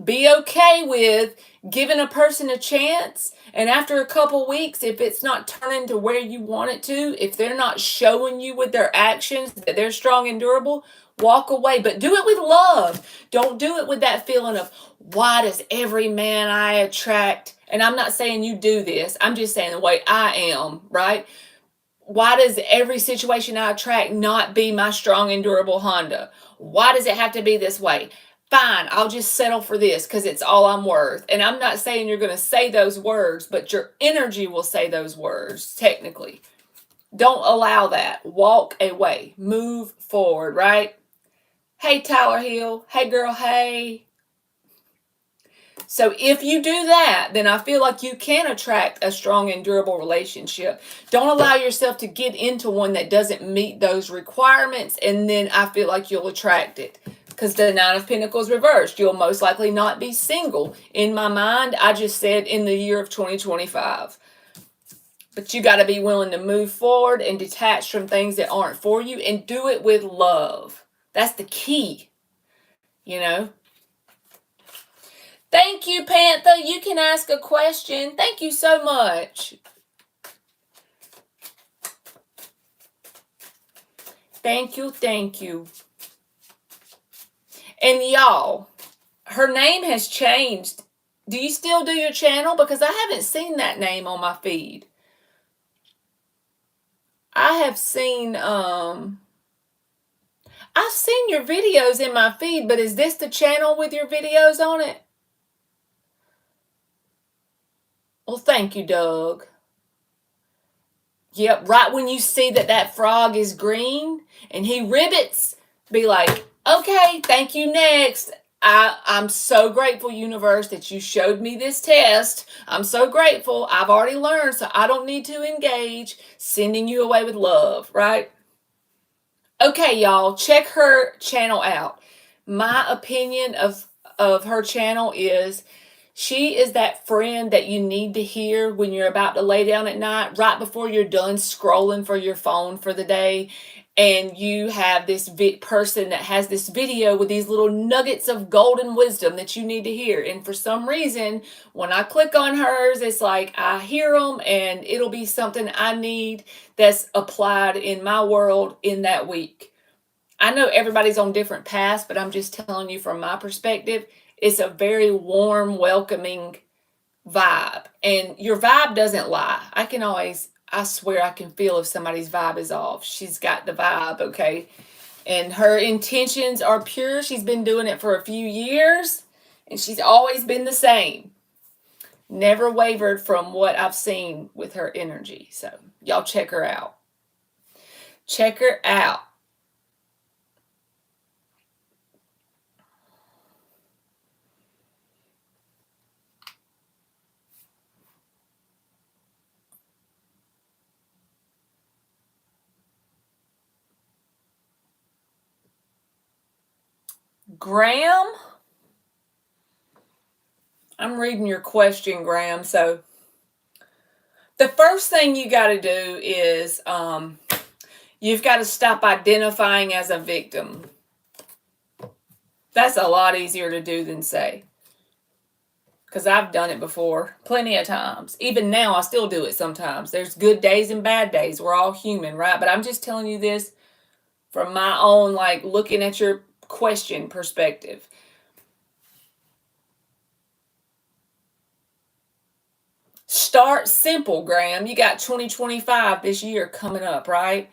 be okay with giving a person a chance, and after a couple weeks, if it's not turning to where you want it to, if they're not showing you with their actions that they're strong and durable, walk away. But do it with love. Don't do it with that feeling of, why does every man I attract, and I'm not saying you do this, I'm just saying the way I am, right? Why does every situation I attract not be my strong and durable Honda? Why does it have to be this way? Fine, I'll just settle for this because it's all I'm worth. And I'm not saying you're going to say those words, but your energy will say those words, technically. Don't allow that. Walk away. Move forward, right? Hey, Tyler Hill. Hey, girl, hey. So if you do that, then I feel like you can attract a strong and durable relationship. Don't allow yourself to get into one that doesn't meet those requirements, and then I feel like you'll attract it. Because the Nine of Pentacles reversed, you'll most likely not be single. In my mind, I just said in the year of 2025. But you got to be willing to move forward and detach from things that aren't for you, and do it with love. That's the key, you know? Thank you, Panther. You can ask a question. Thank you so much. Thank you, thank you. And y'all, her name has changed. Do you still do your channel? Because I haven't seen that name on my feed. I have seen, I've seen your videos in my feed, but is this the channel with your videos on it? Well, thank you, Doug. Yep, right when you see that frog is green and he ribbits, be like, okay, thank you, next. I'm so grateful, universe, that you showed me this test. I'm so grateful. I've already learned, so I don't need to engage. Sending you away with love, right? Okay, y'all, check her channel out. My opinion of her channel is, she is that friend that you need to hear when you're about to lay down at night, right before you're done scrolling for your phone for the day, and you have this person that has this video with these little nuggets of golden wisdom that you need to hear. And for some reason, when I click on hers, it's like I hear them, and it'll be something I need that's applied in my world in that week. I know everybody's on different paths, but I'm just telling you from my perspective, it's a very warm, welcoming vibe. And your vibe doesn't lie. I swear I can feel if somebody's vibe is off. She's got the vibe, okay? And her intentions are pure. She's been doing it for a few years, and she's always been the same. Never wavered from what I've seen with her energy. So y'all check her out. Check her out. Graham, I'm reading your question, Graham. So the first thing you got to do is you've got to stop identifying as a victim. That's a lot easier to do than say. Because I've done it before plenty of times. Even now, I still do it sometimes. There's good days and bad days. We're all human, right? But I'm just telling you this from my own, like, looking at your question perspective. Start simple, Graham. You got 2025 this year coming up, right?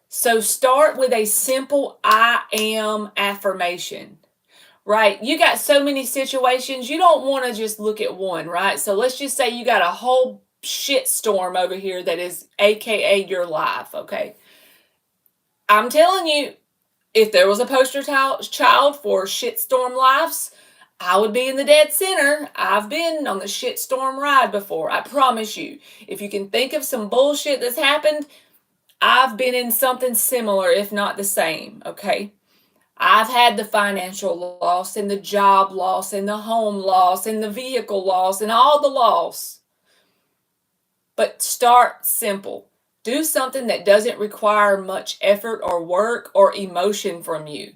So start with a simple I am affirmation. Right. You got so many situations. You don't want to just look at one, right? So let's just say you got a whole shit storm over here that is AKA your life. Okay. I'm telling you, if there was a poster child for shitstorm lives, I would be in the dead center. I've been on the shitstorm ride before. I promise you. If you can think of some bullshit that's happened, I've been in something similar, if not the same. Okay. I've had the financial loss and the job loss and the home loss and the vehicle loss and all the loss. But start simple. Do something that doesn't require much effort or work or emotion from you.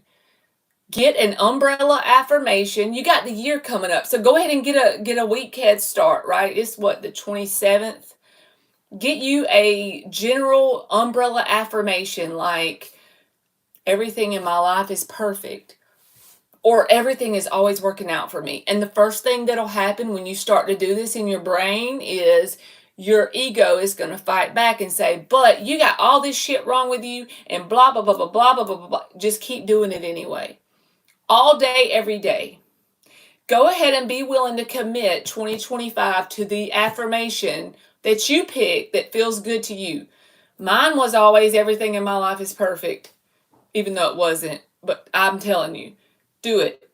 Get an umbrella affirmation. You got the year coming up, so go ahead and get a week head start, right? It's what, the 27th? Get you a general umbrella affirmation like everything in my life is perfect. Or everything is always working out for me. And the first thing that'll happen when you start to do this in your brain is your ego is going to fight back and say, but you got all this shit wrong with you and blah, blah, blah, blah, blah, blah, blah, blah, blah. Just keep doing it anyway. All day, every day. Go ahead and be willing to commit 2025 to the affirmation that you pick that feels good to you. Mine was always everything in my life is perfect, even though it wasn't. But I'm telling you, do it.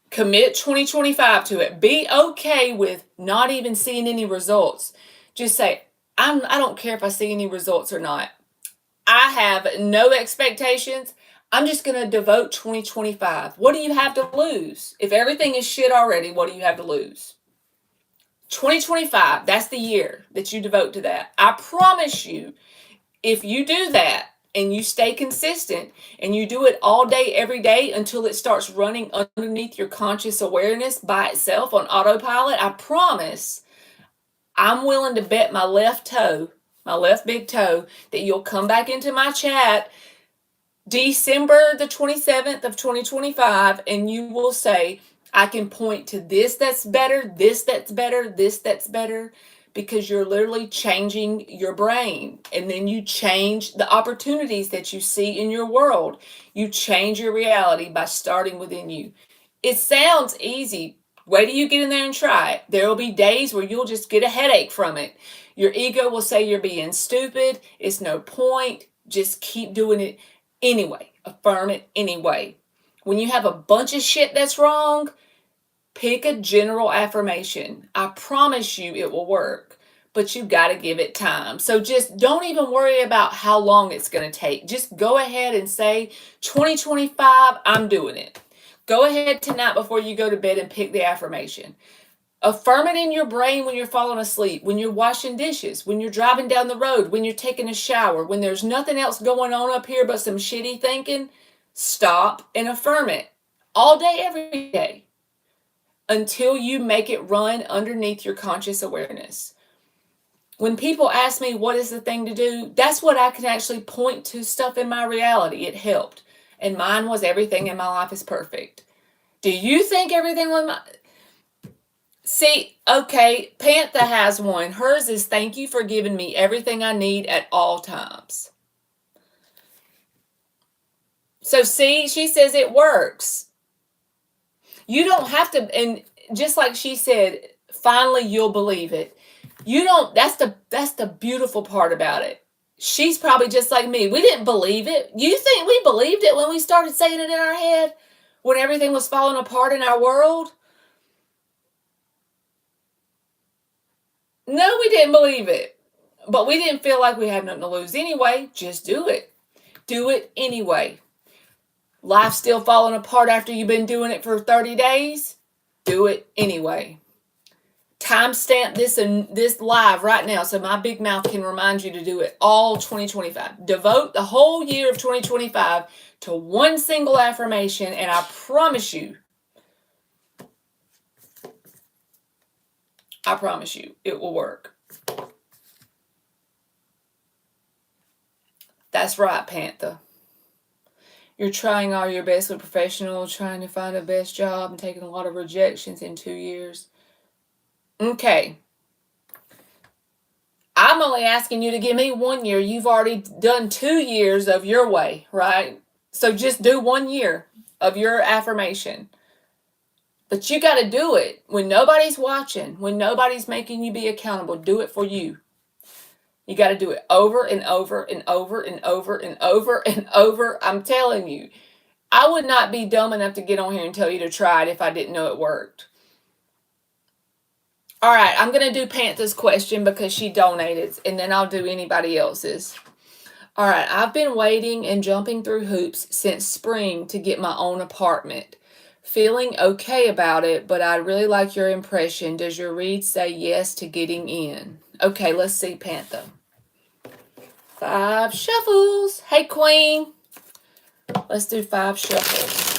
Commit 2025 to it. Be okay with not even seeing any results. Just say, I don't care if I see any results or not. I have no expectations. I'm just going to devote 2025. What do you have to lose? If everything is shit already, what do you have to lose? 2025, that's the year that you devote to that. I promise you, if you do that, and you stay consistent and you do it all day, every day until it starts running underneath your conscious awareness by itself on autopilot, I promise I'm willing to bet my left toe, my left big toe, that you'll come back into my chat December the 27th of 2025 and you will say, I can point to this that's better, this that's better, this that's better. Because you're literally changing your brain, and then you change the opportunities that you see in your world. You change your reality by starting within you. It sounds easy. Wait till you get in there and try it. There will be days where you'll just get a headache from it. Your ego will say you're being stupid. It's no point. Just keep doing it anyway. Affirm it anyway. When you have a bunch of shit that's wrong, pick a general affirmation. I promise you it will work, but you got to give it time. So just don't even worry about how long it's going to take. Just go ahead and say, 2025, I'm doing it. Go ahead tonight before you go to bed and pick the affirmation. Affirm it in your brain when you're falling asleep, when you're washing dishes, when you're driving down the road, when you're taking a shower, when there's nothing else going on up here but some shitty thinking. Stop and affirm it all day, every day, until you make it run underneath your conscious awareness. When people ask me what is the thing to do, that's what I can actually point to stuff in my reality. It helped. And mine was everything in my life is perfect. Do you think everything was my... See, okay, Pantha has one. Hers is thank you for giving me everything I need at all times. So see, she says it works. You don't have to, and just like she said, finally you'll believe it. You don't, that's the beautiful part about it. She's probably just like me. We didn't believe it. You think we believed it when we started saying it in our head? When everything was falling apart in our world? No, we didn't believe it. But we didn't feel like we had nothing to lose anyway. Just do it. Do it anyway. Life's still falling apart after you've been doing it for 30 days? Do it anyway. Timestamp this live right now so my big mouth can remind you to do it all 2025. Devote the whole year of 2025 to one single affirmation, and I promise you, it will work. That's right, Panther. You're trying all your best with professional, trying to find the best job and taking a lot of rejections in 2 years. Okay. I'm only asking you to give me 1 year. You've already done 2 years of your way, right? So just do 1 year of your affirmation. But you got to do it when nobody's watching, when nobody's making you be accountable. Do it for you. You got to do it over and over and over and over and over and over. I'm telling you, I would not be dumb enough to get on here and tell you to try it if I didn't know it worked. All right, I'm going to do Panther's question because she donated, and then I'll do anybody else's. All right, I've been waiting and jumping through hoops since spring to get my own apartment. Feeling okay about it, but I'd really like your impression. Does your read say yes to getting in? Okay, let's see, Panther. 5 shuffles. Hey, Queen. Let's do 5 shuffles.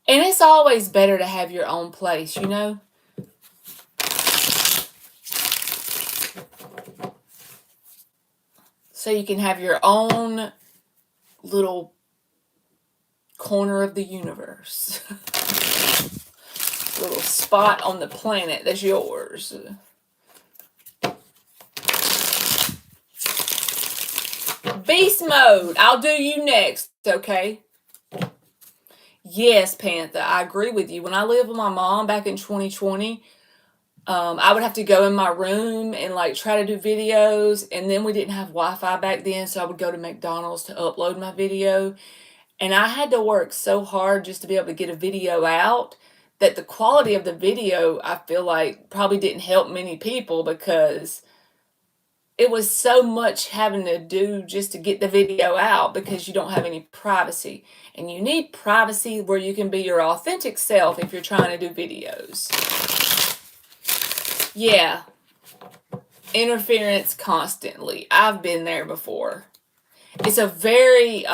And it's always better to have your own place, you know? So you can have your own little corner of the universe. Little spot on the planet that's yours. Beast mode. I'll do you next, okay? Yes, Panther, I agree with you. When I lived with my mom back in 2020, I would have to go in my room and like try to do videos, and then we didn't have Wi-Fi back then, so I would go to McDonald's to upload my video, and I had to work so hard just to be able to get a video out that the quality of the video, I feel like, probably didn't help many people because it was so much having to do just to get the video out because you don't have any privacy. And you need privacy where you can be your authentic self if you're trying to do videos. Yeah. Interference constantly. I've been there before. It's a very,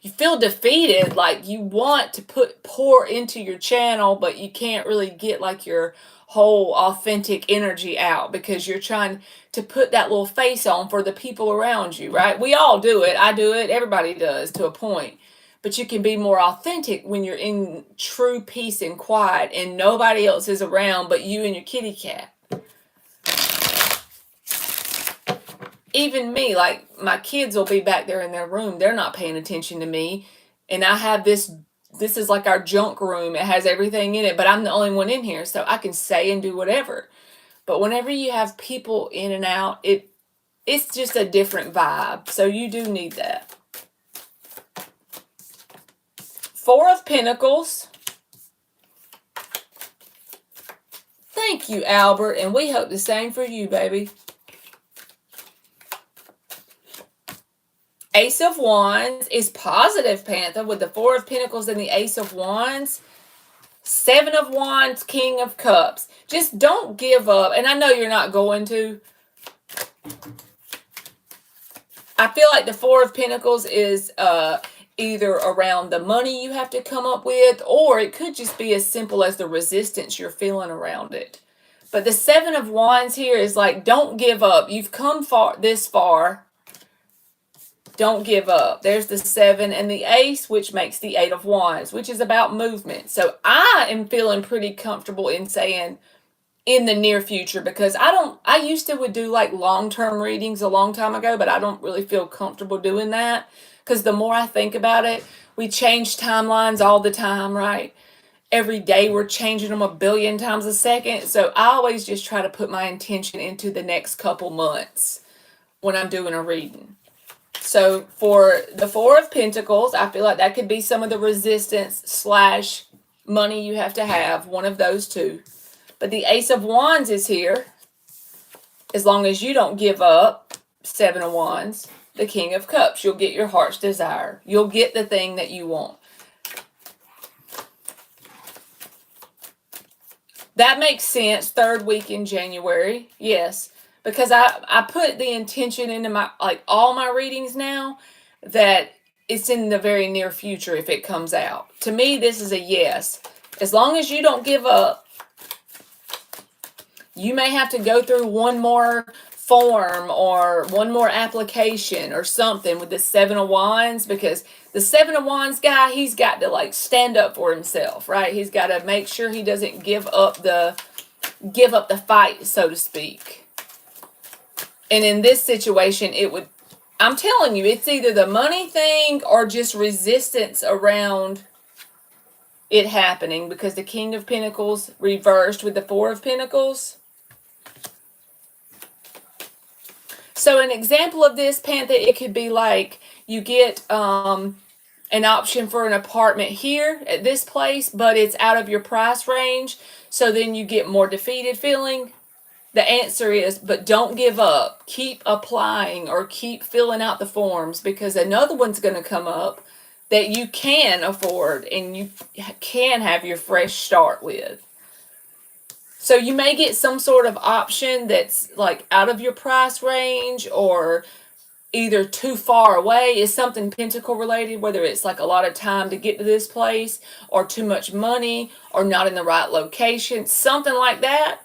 you feel defeated, like you want to pour into your channel, but you can't really get like your whole authentic energy out because you're trying to put that little face on for the people around you, right? We all do it. I do it. Everybody does to a point. But you can be more authentic when you're in true peace and quiet and nobody else is around but you and your kitty cat. Even me, like my kids will be back there in their room. They're not paying attention to me. And I have this is like our junk room. It has everything in it, but I'm the only one in here, so I can say and do whatever. But whenever you have people in and out, it's just a different vibe. So you do need that. 4 of Pentacles. Thank you, Albert, and we hope the same for you, baby. Ace of Wands is positive, Panther, with the 4 of Pentacles and the Ace of Wands. 7 of Wands, King of Cups. Just don't give up. And I know you're not going to. I feel like the 4 of Pentacles is either around the money you have to come up with, or it could just be as simple as the resistance you're feeling around it. But the 7 of Wands here is like, don't give up. You've come this far. Don't give up. There's the 7 and the Ace, which makes the 8 of Wands, which is about movement. So I am feeling pretty comfortable in saying in the near future, because I used to would do like long-term readings a long time ago, but I don't really feel comfortable doing that because the more I think about it, we change timelines all the time, right? Every day we're changing them a billion times a second. So I always just try to put my intention into the next couple months when I'm doing a reading. So for the 4 of Pentacles, I feel like that could be some of the resistance / money you have to have, one of those two. But the Ace of Wands is here. As long as you don't give up, Seven of Wands, the King of Cups. You'll get your heart's desire. You'll get the thing that you want. That makes sense. Third week in January. Yes. Because I put the intention into my, like, all my readings now that it's in the very near future if it comes out. To me, this is a yes. As long as you don't give up, you may have to go through one more form or one more application or something with the Seven of Wands, because the Seven of Wands guy, he's got to like stand up for himself, right? He's got to make sure he doesn't give up the fight, so to speak. And in this situation, it would, I'm telling you, it's either the money thing or just resistance around it happening, because the King of Pentacles reversed with the Four of Pentacles. So an example of this, Panther, it could be like you get an option for an apartment here at this place, but it's out of your price range. So then you get more defeated feeling. The answer is, but don't give up. Keep applying or keep filling out the forms, because another one's going to come up that you can afford and you can have your fresh start with. So you may get some sort of option that's like out of your price range or either too far away. Is something pentacle related, whether it's like a lot of time to get to this place or too much money or not in the right location, something like that.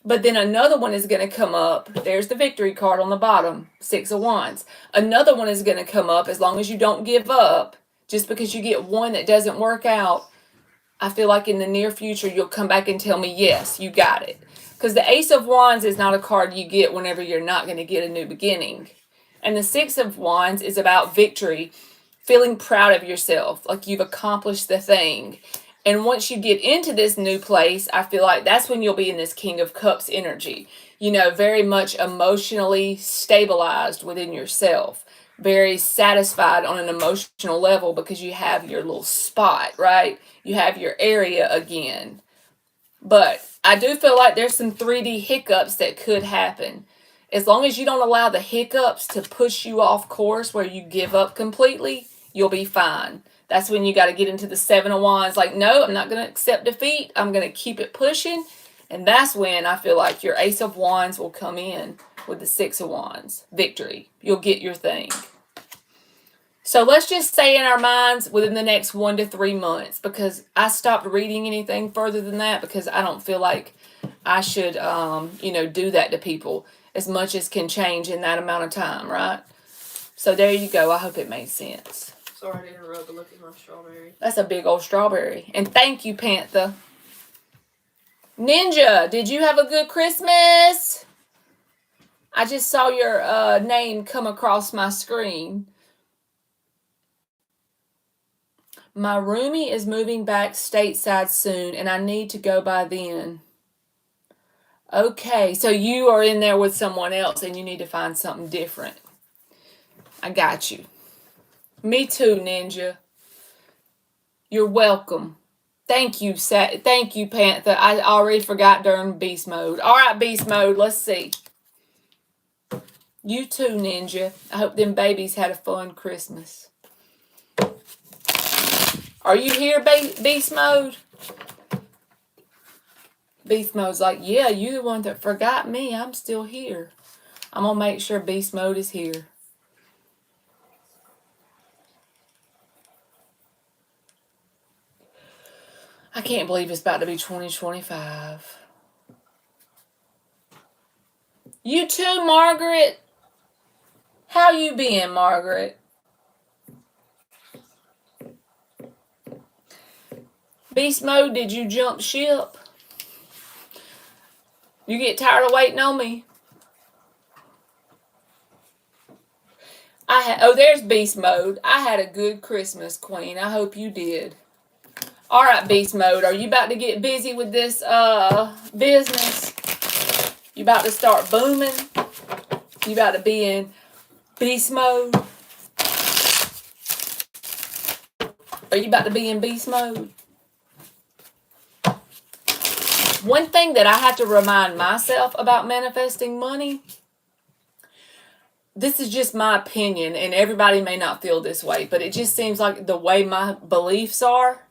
But then another one is going to come up. There's the victory card on the bottom, Six of Wands. Another one is going to come up as long as you don't give up. Just because you get one that doesn't work out, I feel like in the near future, you'll come back and tell me, yes, you got it. Because the Ace of Wands is not a card you get whenever you're not going to get a new beginning. And the Six of Wands is about victory, feeling proud of yourself, like you've accomplished the thing. And once you get into this new place, I feel like that's when you'll be in this King of Cups energy. You know, very much emotionally stabilized within yourself. Very satisfied on an emotional level because you have your little spot, right? You have your area again. But I do feel like there's some 3D hiccups that could happen. As long as you don't allow the hiccups to push you off course where you give up completely, you'll be fine. That's when you got to get into the Seven of Wands. Like, no, I'm not going to accept defeat. I'm going to keep it pushing. And that's when I feel like your Ace of Wands will come in with the Six of Wands. Victory. You'll get your thing. So let's just say in our minds within the next 1 to 3 months, because I stopped reading anything further than that because I don't feel like I should, do that to people as much as can change in that amount of time, right? So there you go. I hope it made sense. Sorry to interrupt, but look at my strawberry. That's a big old strawberry. And thank you, Panther. Ninja, did you have a good Christmas? I just saw your name come across my screen. My roomie is moving back stateside soon, and I need to go by then. Okay, so you are in there with someone else, and you need to find something different. I got you. Me too, Ninja. You're welcome. Thank you, thank you, Panther. I already forgot during beast mode. All right, beast mode. Let's see. You too, Ninja. I hope them babies had a fun Christmas. Are you here, beast mode? Beast mode's like, yeah, you the one that forgot me. I'm still here. I'm going to make sure beast mode is here. I can't believe it's about to be 2025. You too, Margaret. How you been, Margaret? Beast mode, did you jump ship? You get tired of waiting on me? There's beast mode. I had a good Christmas, Queen. I hope you did. All right, beast mode. Are you about to get busy with this business? You about to start booming? You about to be in beast mode? Are you about to be in beast mode? One thing that I have to remind myself about manifesting money, this is just my opinion, and everybody may not feel this way, but it just seems like the way my beliefs are,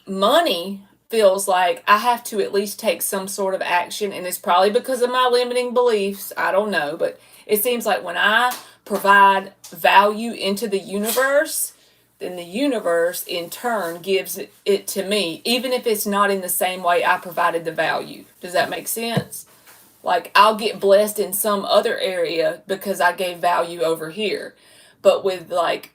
money feels like I have to at least take some sort of action, and it's probably because of my limiting beliefs. I don't know, but it seems like when I provide value into the universe, then the universe in turn gives it to me, even if it's not in the same way I provided the value. Does that make sense? Like, I'll get blessed in some other area because I gave value over here. But with like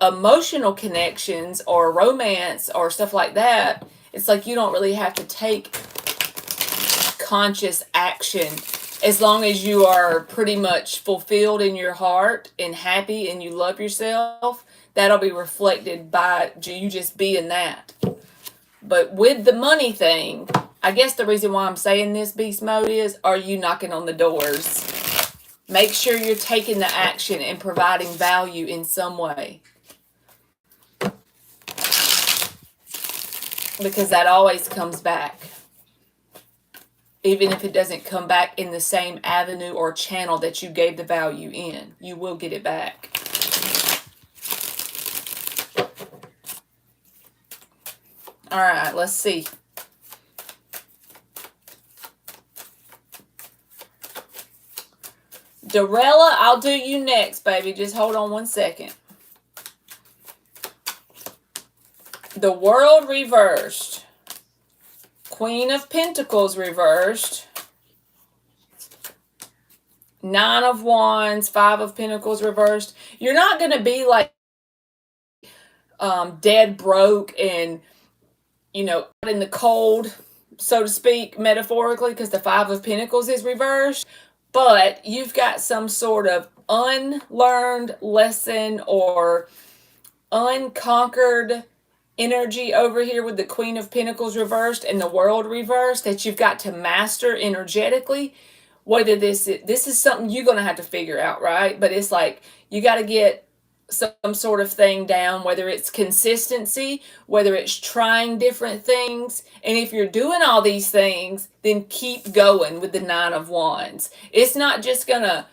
emotional connections or romance or stuff like that, it's like you don't really have to take conscious action as long as you are pretty much fulfilled in your heart and happy and you love yourself. That'll be reflected by you just being that. But with the money thing, I guess the reason why I'm saying this, beast mode, is, are you knocking on the doors? Make sure you're taking the action and providing value in some way. Because that always comes back. Even if it doesn't come back in the same avenue or channel that you gave the value in, you will get it back. All right, let's see. Dorella, I'll do you next, baby. Just hold on one second. The World reversed. Queen of Pentacles reversed. Nine of Wands, Five of Pentacles reversed. You're not going to be like dead broke and, out in the cold, so to speak, metaphorically, because the Five of Pentacles is reversed. But you've got some sort of unlearned lesson or unconquered energy over here with the Queen of Pentacles reversed and the World reversed that you've got to master energetically. Whether this is something you're going to have to figure out, right? But it's like you got to get some sort of thing down, whether it's consistency, whether it's trying different things. And if you're doing all these things, then keep going with the Nine of Wands. It's not just going to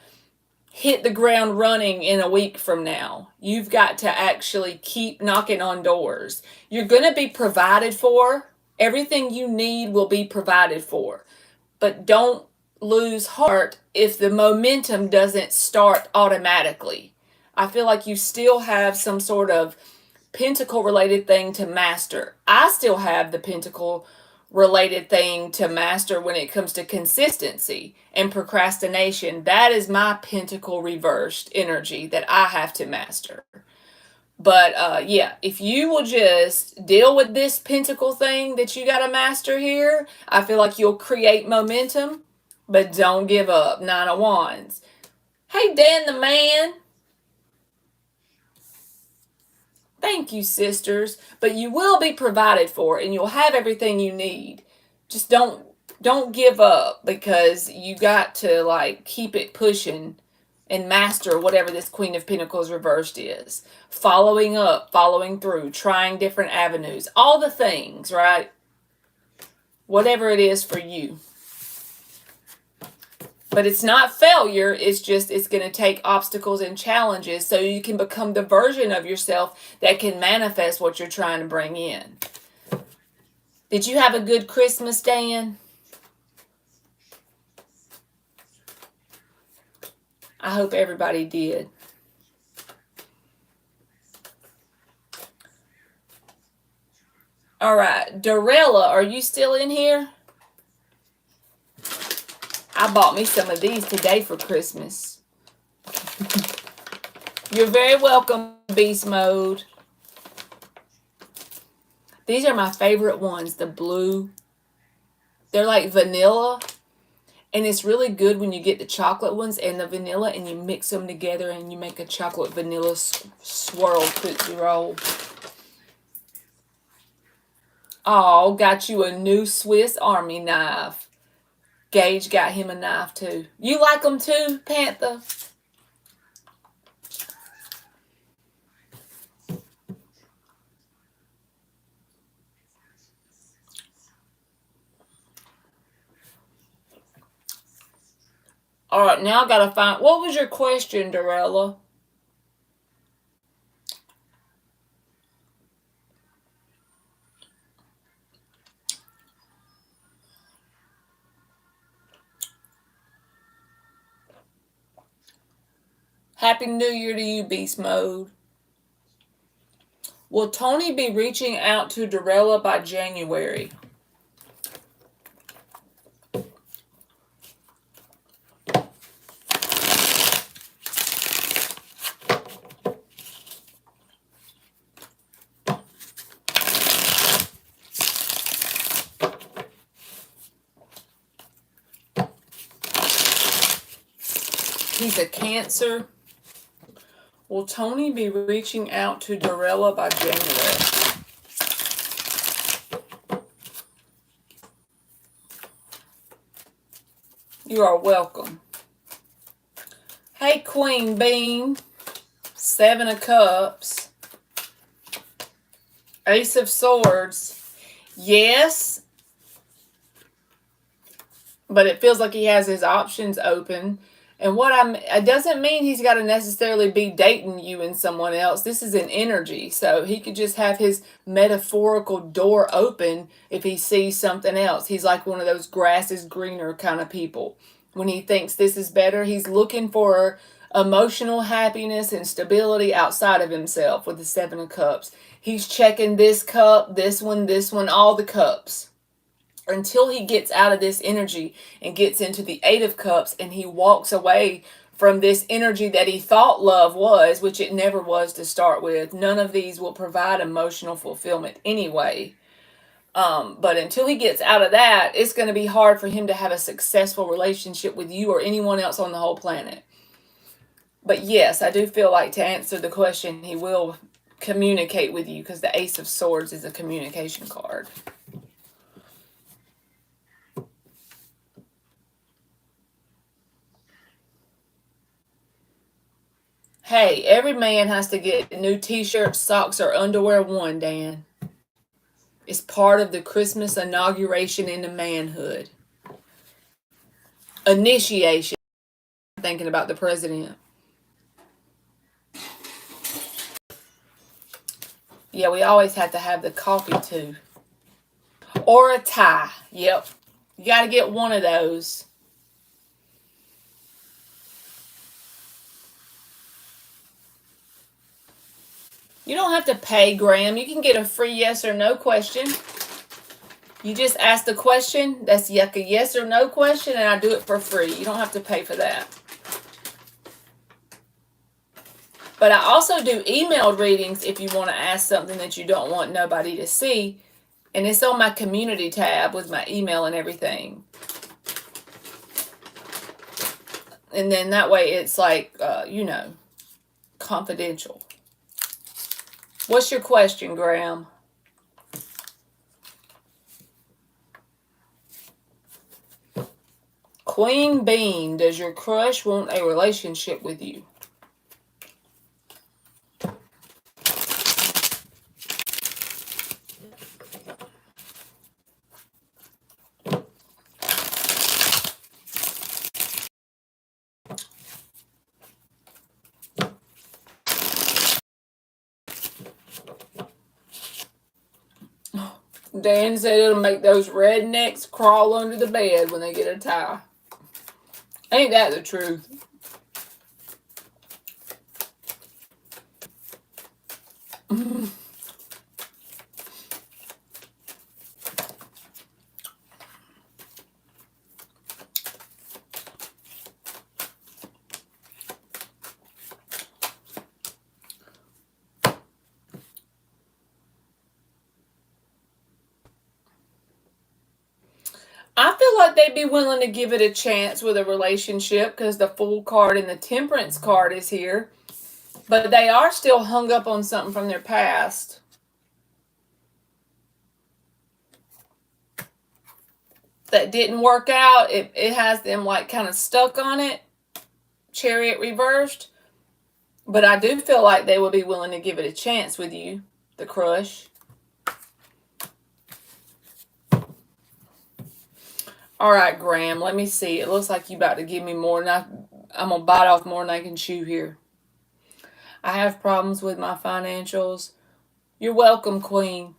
hit the ground running in a week from now. You've got to actually keep knocking on doors. You're going to be provided for. Everything you need will be provided for. But don't lose heart if the momentum doesn't start automatically. I feel like you still have some sort of pentacle related thing to master. I still have the pentacle related thing to master when it comes to consistency and procrastination. That is my pentacle reversed energy that I have to master. But yeah, if you will just deal with this pentacle thing that you got to master here, I feel like you'll create momentum, but don't give up. Nine of Wands. Hey, Dan the man. Thank you, sisters. But you will be provided for and you'll have everything you need. Just don't give up, because you got to like keep it pushing and master whatever this Queen of Pentacles reversed is. Following up, following through, trying different avenues, all the things, right? Whatever it is for you. But it's not failure, it's going to take obstacles and challenges so you can become the version of yourself that can manifest what you're trying to bring in. Did you have a good Christmas, Dan? I hope everybody did. All right, Dorella, are you still in here? I bought me some of these today for Christmas. You're very welcome, Beast Mode. These are my favorite ones, the blue. They're like vanilla. And it's really good when you get the chocolate ones and the vanilla and you mix them together and you make a chocolate vanilla swirl Tootsie Roll. Oh, got you a new Swiss Army knife. Gage got him a knife too. You like them too, Panther? All right, now I gotta find. What was your question, Dorella? Happy New Year to you, Beast Mode. Will Tony be reaching out to Dorella by January? He's a Cancer. Will Tony be reaching out to Dorella by January? You are welcome. Hey, Queen Bean. 7 of Cups. Ace of Swords. Yes. But it feels like he has his options open. And it doesn't mean he's got to necessarily be dating you and someone else. This is an energy. So he could just have his metaphorical door open if he sees something else. He's like one of those grass is greener kind of people. When he thinks this is better, he's looking for emotional happiness and stability outside of himself with the 7 of Cups. He's checking this cup, this one, all the cups, until he gets out of this energy and gets into the 8 of Cups, and he walks away from this energy that he thought love was, which it never was to start with. None of these will provide emotional fulfillment anyway. But until he gets out of that, it's going to be hard for him to have a successful relationship with you or anyone else on the whole planet. But yes, I do feel like, to answer the question, he will communicate with you, because the Ace of Swords is a communication card. Hey, every man has to get new t-shirts, socks, or underwear one, Dan. It's part of the Christmas inauguration into manhood. Initiation. I'm thinking about the president. Yeah, we always have to have the coffee too. Or a tie. Yep. You got to get one of those. You don't have to pay, Graham. You can get a free yes or no question. You just ask the question. That's like a yes or no question, and I do it for free. You don't have to pay for that. But I also do emailed readings if you want to ask something that you don't want nobody to see. And it's on my community tab with my email and everything. And then that way it's like, confidential. What's your question, Graham? Queen Bean, does your crush want a relationship with you? Dan said it'll make those rednecks crawl under the bed when they get a tie. Ain't that the truth? I feel like they'd be willing to give it a chance with a relationship, because the Fool card and the Temperance card is here. But they are still hung up on something from their past. That didn't work out. It has them like kind of stuck on it. Chariot reversed. But I do feel like they will be willing to give it a chance with you, the crush. All right, Graham, let me see. It looks like you about to give me more than I'm going to bite off more than I can chew here. I have problems with my financials. You're welcome, Queen,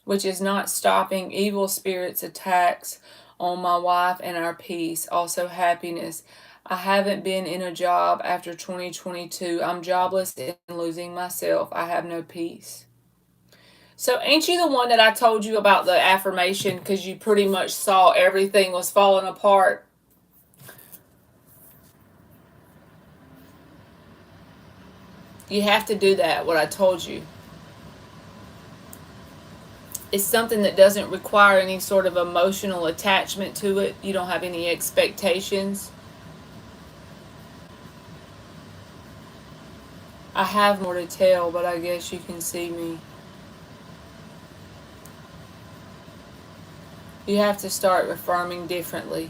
which is not stopping evil spirits' attacks on my wife and our peace. Also, happiness. I haven't been in a job after 2022. I'm jobless and losing myself. I have no peace. So, ain't you the one that I told you about the affirmation because you pretty much saw everything was falling apart? You have to do that, what I told you. It's something that doesn't require any sort of emotional attachment to it. You don't have any expectations. I have more to tell, but I guess you can see me. You have to start affirming differently.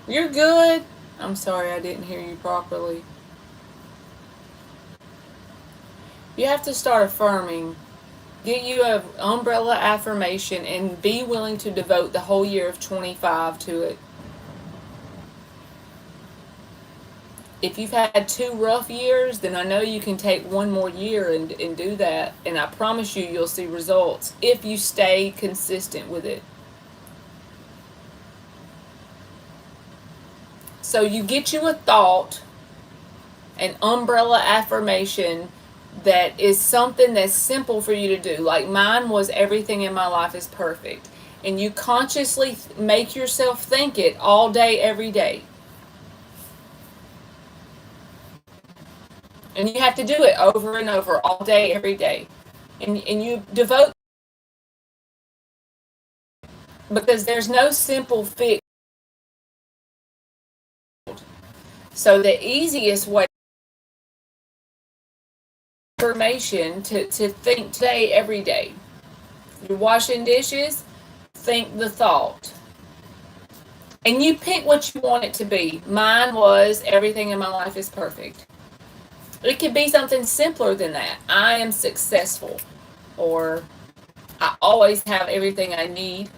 You're good. I'm sorry I didn't hear you properly. You have to start affirming. Get you an umbrella affirmation and be willing to devote the whole year of 25 to it. If you've had 2 rough years, then I know you can take 1 more year and do that. And I promise you, you'll see results if you stay consistent with it. So you get you a thought, an umbrella affirmation that is something that's simple for you to do. Like mine was, everything in my life is perfect. And you consciously make yourself think it all day, every day. And you have to do it over and over, all day, every day. And you devote, because there's no simple fix. So the easiest way, affirmation to think today, every day. You're washing dishes, think the thought. And you pick what you want it to be. Mine was, everything in my life is perfect. It could be something simpler than that. I am successful. Or I always have everything I need.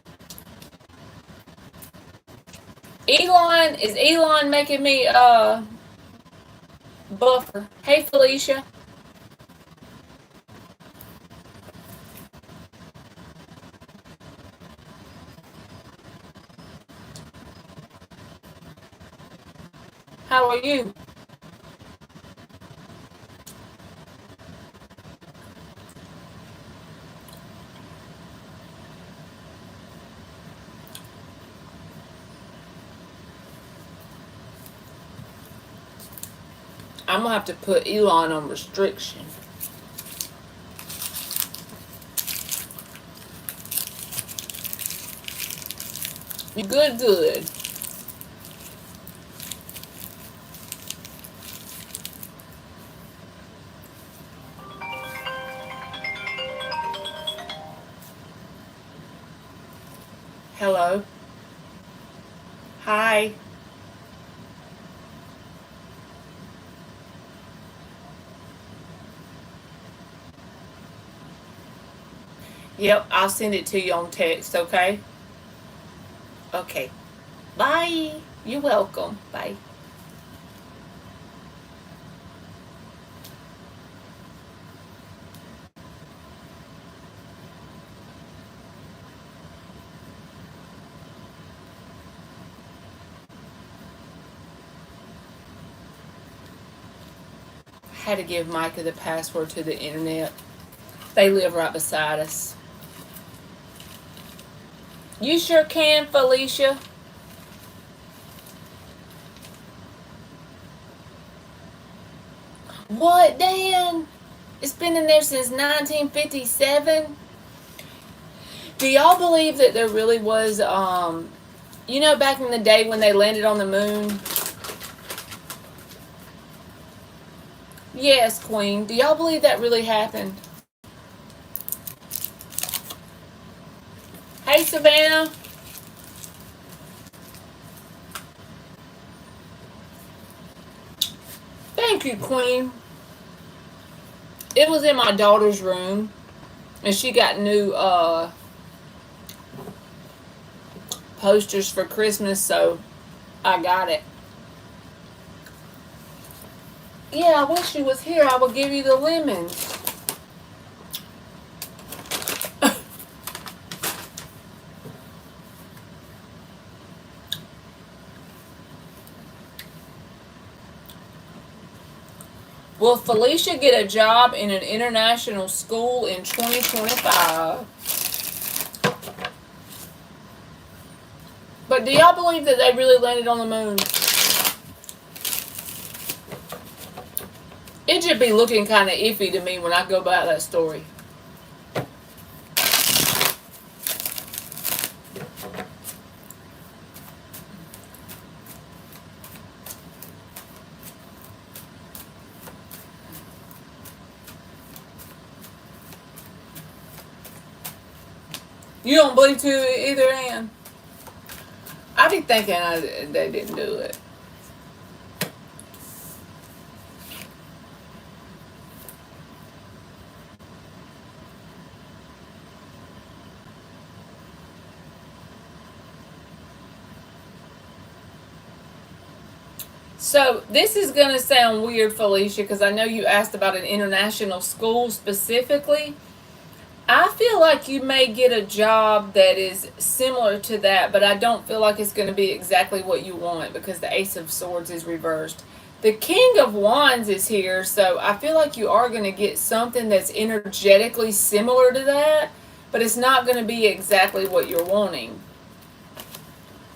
Is Elon making me buffer? Hey, Felicia. How are you? I'm gonna have to put Elon on restriction. You good. Hello. Hi. Yep, I'll send it to you on text, okay? Okay. Bye. You're welcome. Bye. I had to give Micah the password to the internet. They live right beside us. You sure can, Felicia. What, Dan? It's been in there since 1957. Do y'all believe that there really was, back in the day when they landed on the moon? Yes, Queen. Do y'all believe that really happened? Hey, Savannah. Thank you, Queen. It was in my daughter's room, and she got new posters for Christmas, so I got it. Yeah, I wish you was here. I would give you the lemons. Will Felicia get a job in an international school in 2025? But do y'all believe that they really landed on the moon? It should be looking kind of iffy to me when I go by that story. You don't believe too either, Ann? I be thinking they didn't do it. So this is going to sound weird, Felicia, because I know you asked about an international school specifically. I feel like you may get a job that is similar to that, but I don't feel like it's going to be exactly what you want because the Ace of Swords is reversed. The King of Wands is here, so I feel like you are going to get something that's energetically similar to that, but it's not going to be exactly what you're wanting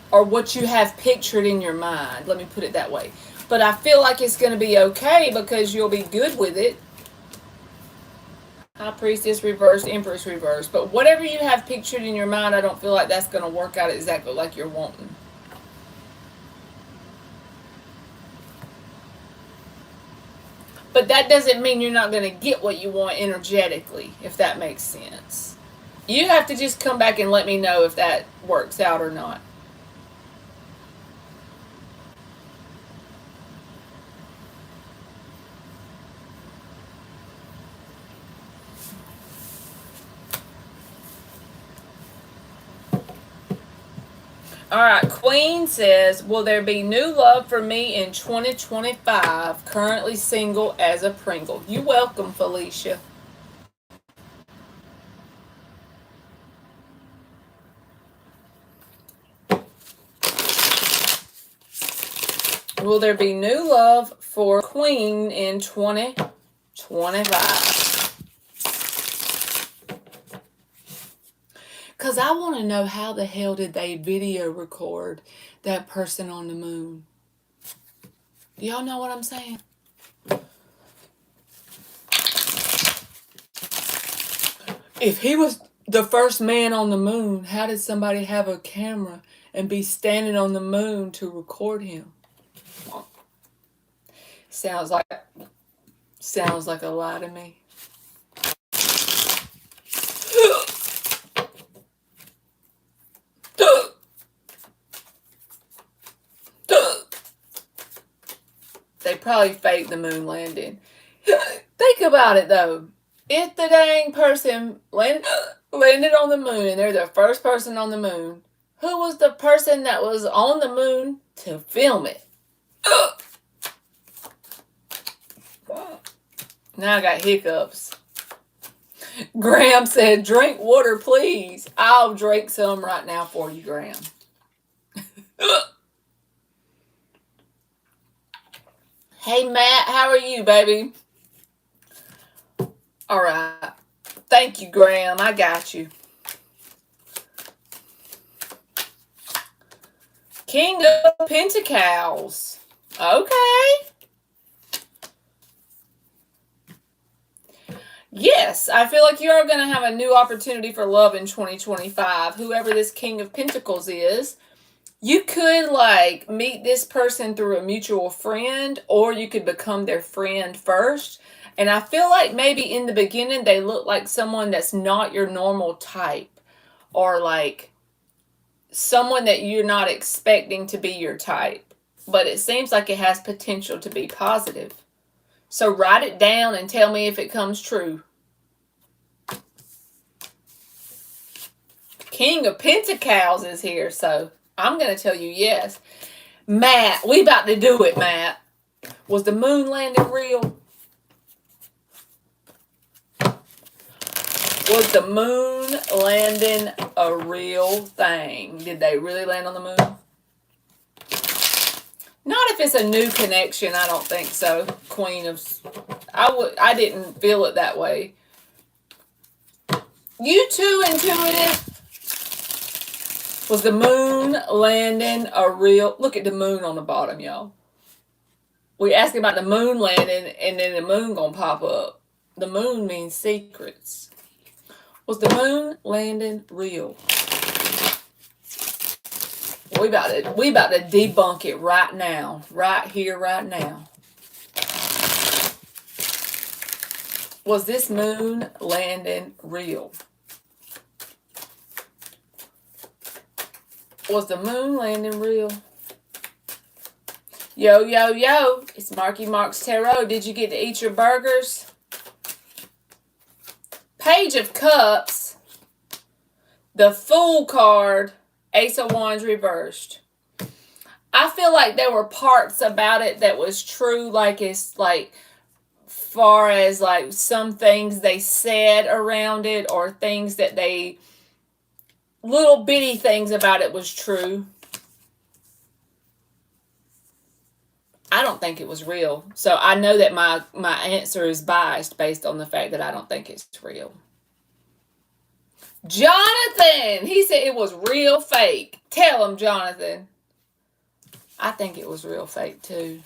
or what you have pictured in your mind. Let me put it that way. But I feel like it's going to be okay because you'll be good with it. High Priestess reversed, Empress reversed. But whatever you have pictured in your mind, I don't feel like that's going to work out exactly like you're wanting. But that doesn't mean you're not going to get what you want energetically, if that makes sense. You have to just come back and let me know if that works out or not. All right, Queen says, will there be new love for me in 2025? Currently single as a Pringle. You welcome, Felicia. Will there be new love for Queen in 2025? Because I want to know how the hell did they video record that person on the moon? Y'all know what I'm saying? If he was the first man on the moon, how did somebody have a camera and be standing on the moon to record him? Sounds like a lie to me. They probably faked the moon landing. Think about it though. If the dang person landed on the moon and they're the first person on the moon, who was the person that was on the moon to film it? Now I got hiccups. Graham said, drink water, please. I'll drink some right now for you, Graham. Hey, Matt, how are you, baby? All right. Thank you, Graham. I got you. King of Pentacles. Okay. Yes, I feel like you're going to have a new opportunity for love in 2025. Whoever this King of Pentacles is, you could like meet this person through a mutual friend, or you could become their friend first. And I feel like maybe in the beginning they look like someone that's not your normal type, or like someone that you're not expecting to be your type. But it seems like it has potential to be positive. So write it down and tell me if it comes true. King of Pentacles is here, so I'm going to tell you yes. Matt, we about to do it, Matt. Was the moon landing real? Was the moon landing a real thing? Did they really land on the moon? Not if it's a new connection, I don't think so. Queen of... I didn't feel it that way. You too intuitive. Was the moon landing a real... Look at the moon on the bottom, y'all. We asking about the moon landing, and then the moon gonna pop up. The moon means secrets. Was the moon landing real? We about to debunk it right now. Right here, right now. Was this moon landing real? Was the moon landing real? Yo, yo, yo. It's Marky Mark's Tarot. Did you get to eat your burgers? Page of Cups. The Fool card. Ace of Wands reversed. I feel like there were parts about it that was true. Like it's like far as like some things they said around it, or things that they... little bitty things about it was true. I don't think it was real. So I know that my answer is biased based on the fact that I don't think it's real. Jonathan! He said it was real fake. Tell him, Jonathan. I think it was real fake too.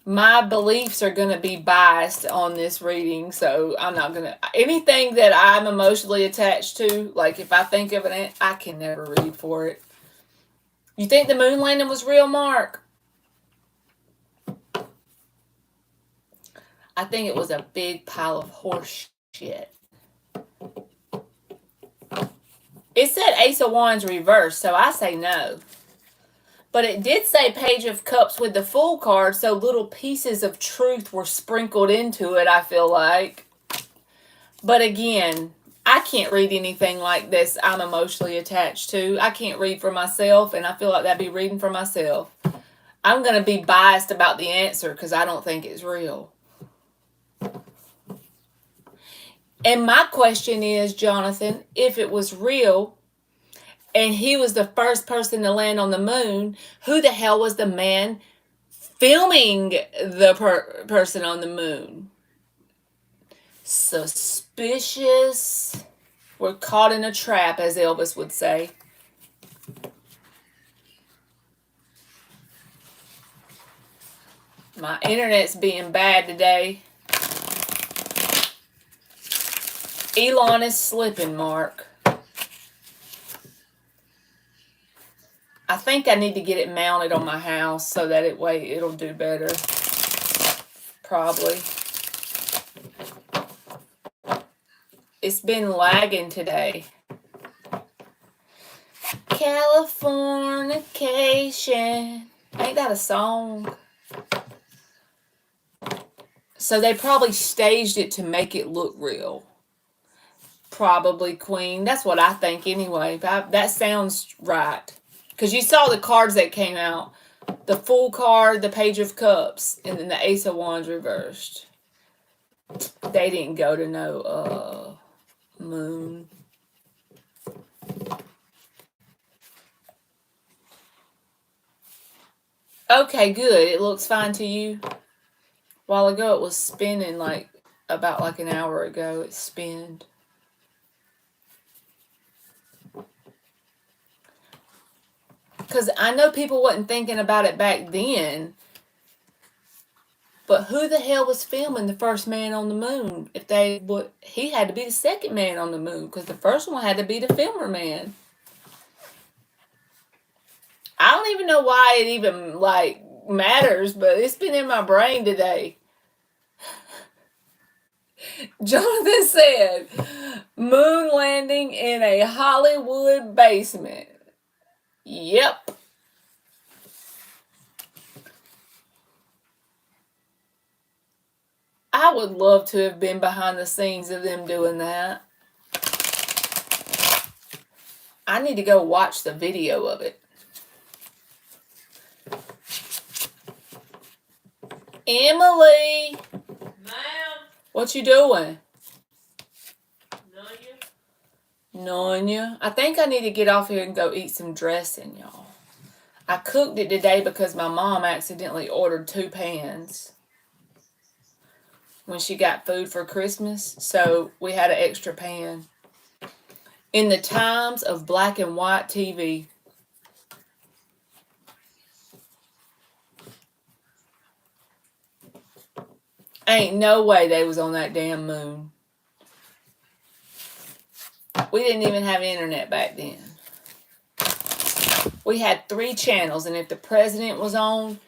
My beliefs are going to be biased on this reading, so I'm not going to... Anything that I'm emotionally attached to, like if I think of it, I can never read for it. You think the moon landing was real, Mark? I think it was a big pile of horse shit. It said Ace of Wands reversed, so I say no. But it did say Page of Cups with the Fool card, so little pieces of truth were sprinkled into it, I feel like. But again, I can't read anything like this I'm emotionally attached to. I can't read for myself, and I feel like that'd be reading for myself. I'm going to be biased about the answer because I don't think it's real. And my question is, Jonathan, if it was real and he was the first person to land on the moon, who the hell was the man filming the person on the moon? Suspicious. We're caught in a trap, as Elvis would say. My internet's being bad today. Elon is slipping, Mark. I think I need to get it mounted on my house so that it'll do better. Probably. It's been lagging today. Californication. Ain't that a song? So they probably staged it to make it look real. Probably, Queen. That's what I think anyway. That sounds right. Because you saw the cards that came out. The Fool card, the Page of Cups, and then the Ace of Wands reversed. They didn't go to no moon. Okay, good. It looks fine to you. A while ago it was spinning about an hour ago. It spinned. Because I know people wasn't thinking about it back then. But who the hell was filming the first man on the moon? He had to be the second man on the moon. Because the first one had to be the filmer man. I don't even know why it even matters. But it's been in my brain today. Jonathan said, moon landing in a Hollywood basement. Yep. I would love to have been behind the scenes of them doing that. I need to go watch the video of it. Emily, Ma'am, what you doing? Nunya. Nunya. I think I need to get off here and go eat some dressing, y'all. I cooked it today because my mom accidentally ordered 2 pans when she got food for Christmas, so we had an extra pan. In the times of black and white TV, ain't no way they was on that damn moon. We didn't even have internet back then. We had 3 channels, and if the president was on,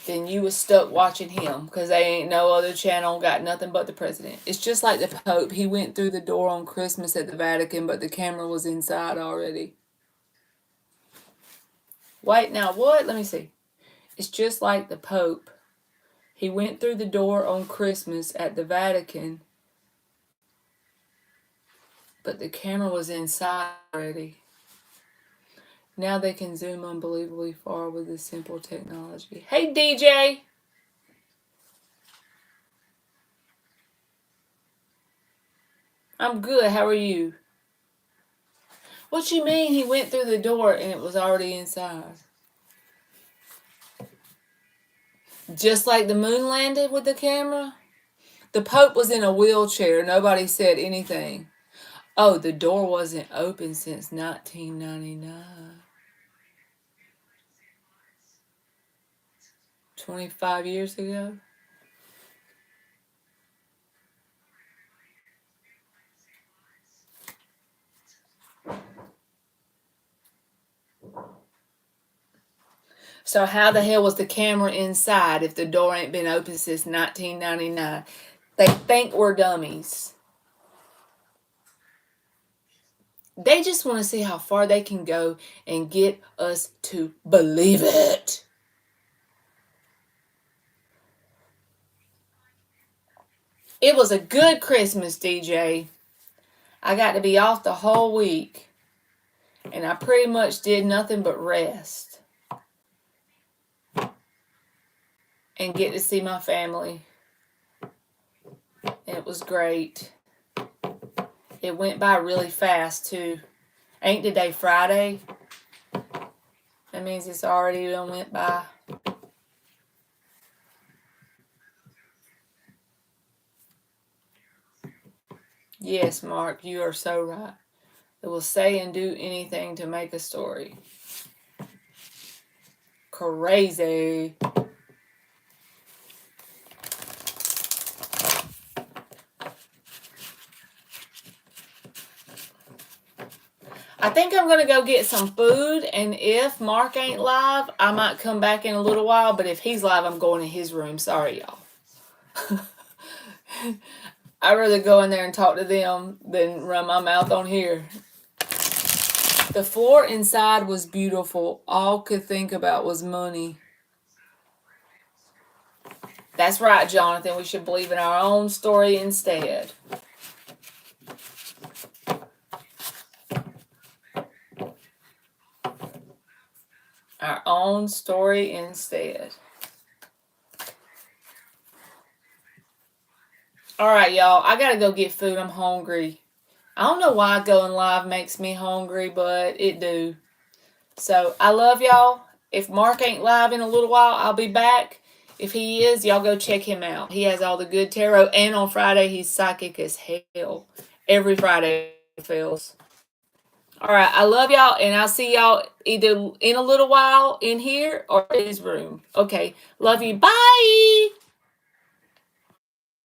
then you was stuck watching him, because they ain't no other channel got nothing but the president. It's just like the Pope. He went through the door on Christmas at the Vatican, but the camera was inside already. Wait, now what? Let me see. It's just like the Pope. He went through the door on Christmas at the Vatican, but the camera was inside already. Now they can zoom unbelievably far with this simple technology. Hey, DJ. I'm good. How are you? What you mean he went through the door and it was already inside? Just like the moon landed with the camera? The Pope was in a wheelchair. Nobody said anything. Oh, the door wasn't open since 1999. 25 years ago? So how the hell was the camera inside if the door ain't been open since 1999? They think we're dummies. They just want to see how far they can go and get us to believe it. It was a good Christmas, DJ. I got to be off the whole week, and I pretty much did nothing but rest and get to see my family. It was great. It went by really fast, too. Ain't today Friday? That means it's already done went by. Yes, Mark, you are so right. It will say and do anything to make a story. Crazy. I think I'm going to go get some food, and if Mark ain't live, I might come back in a little while, but if he's live, I'm going to his room. Sorry, y'all. I'd rather go in there and talk to them than run my mouth on here. The floor inside was beautiful. All could think about was money. That's right, Jonathan. We should believe in our own story instead. Our own story instead. Alright, y'all. I gotta go get food. I'm hungry. I don't know why going live makes me hungry, but it do. So, I love y'all. If Mark ain't live in a little while, I'll be back. If he is, y'all go check him out. He has all the good tarot, and on Friday, he's psychic as hell. Every Friday he fails. Alright, I love y'all, and I'll see y'all either in a little while in here or in his room. Okay, love you. Bye!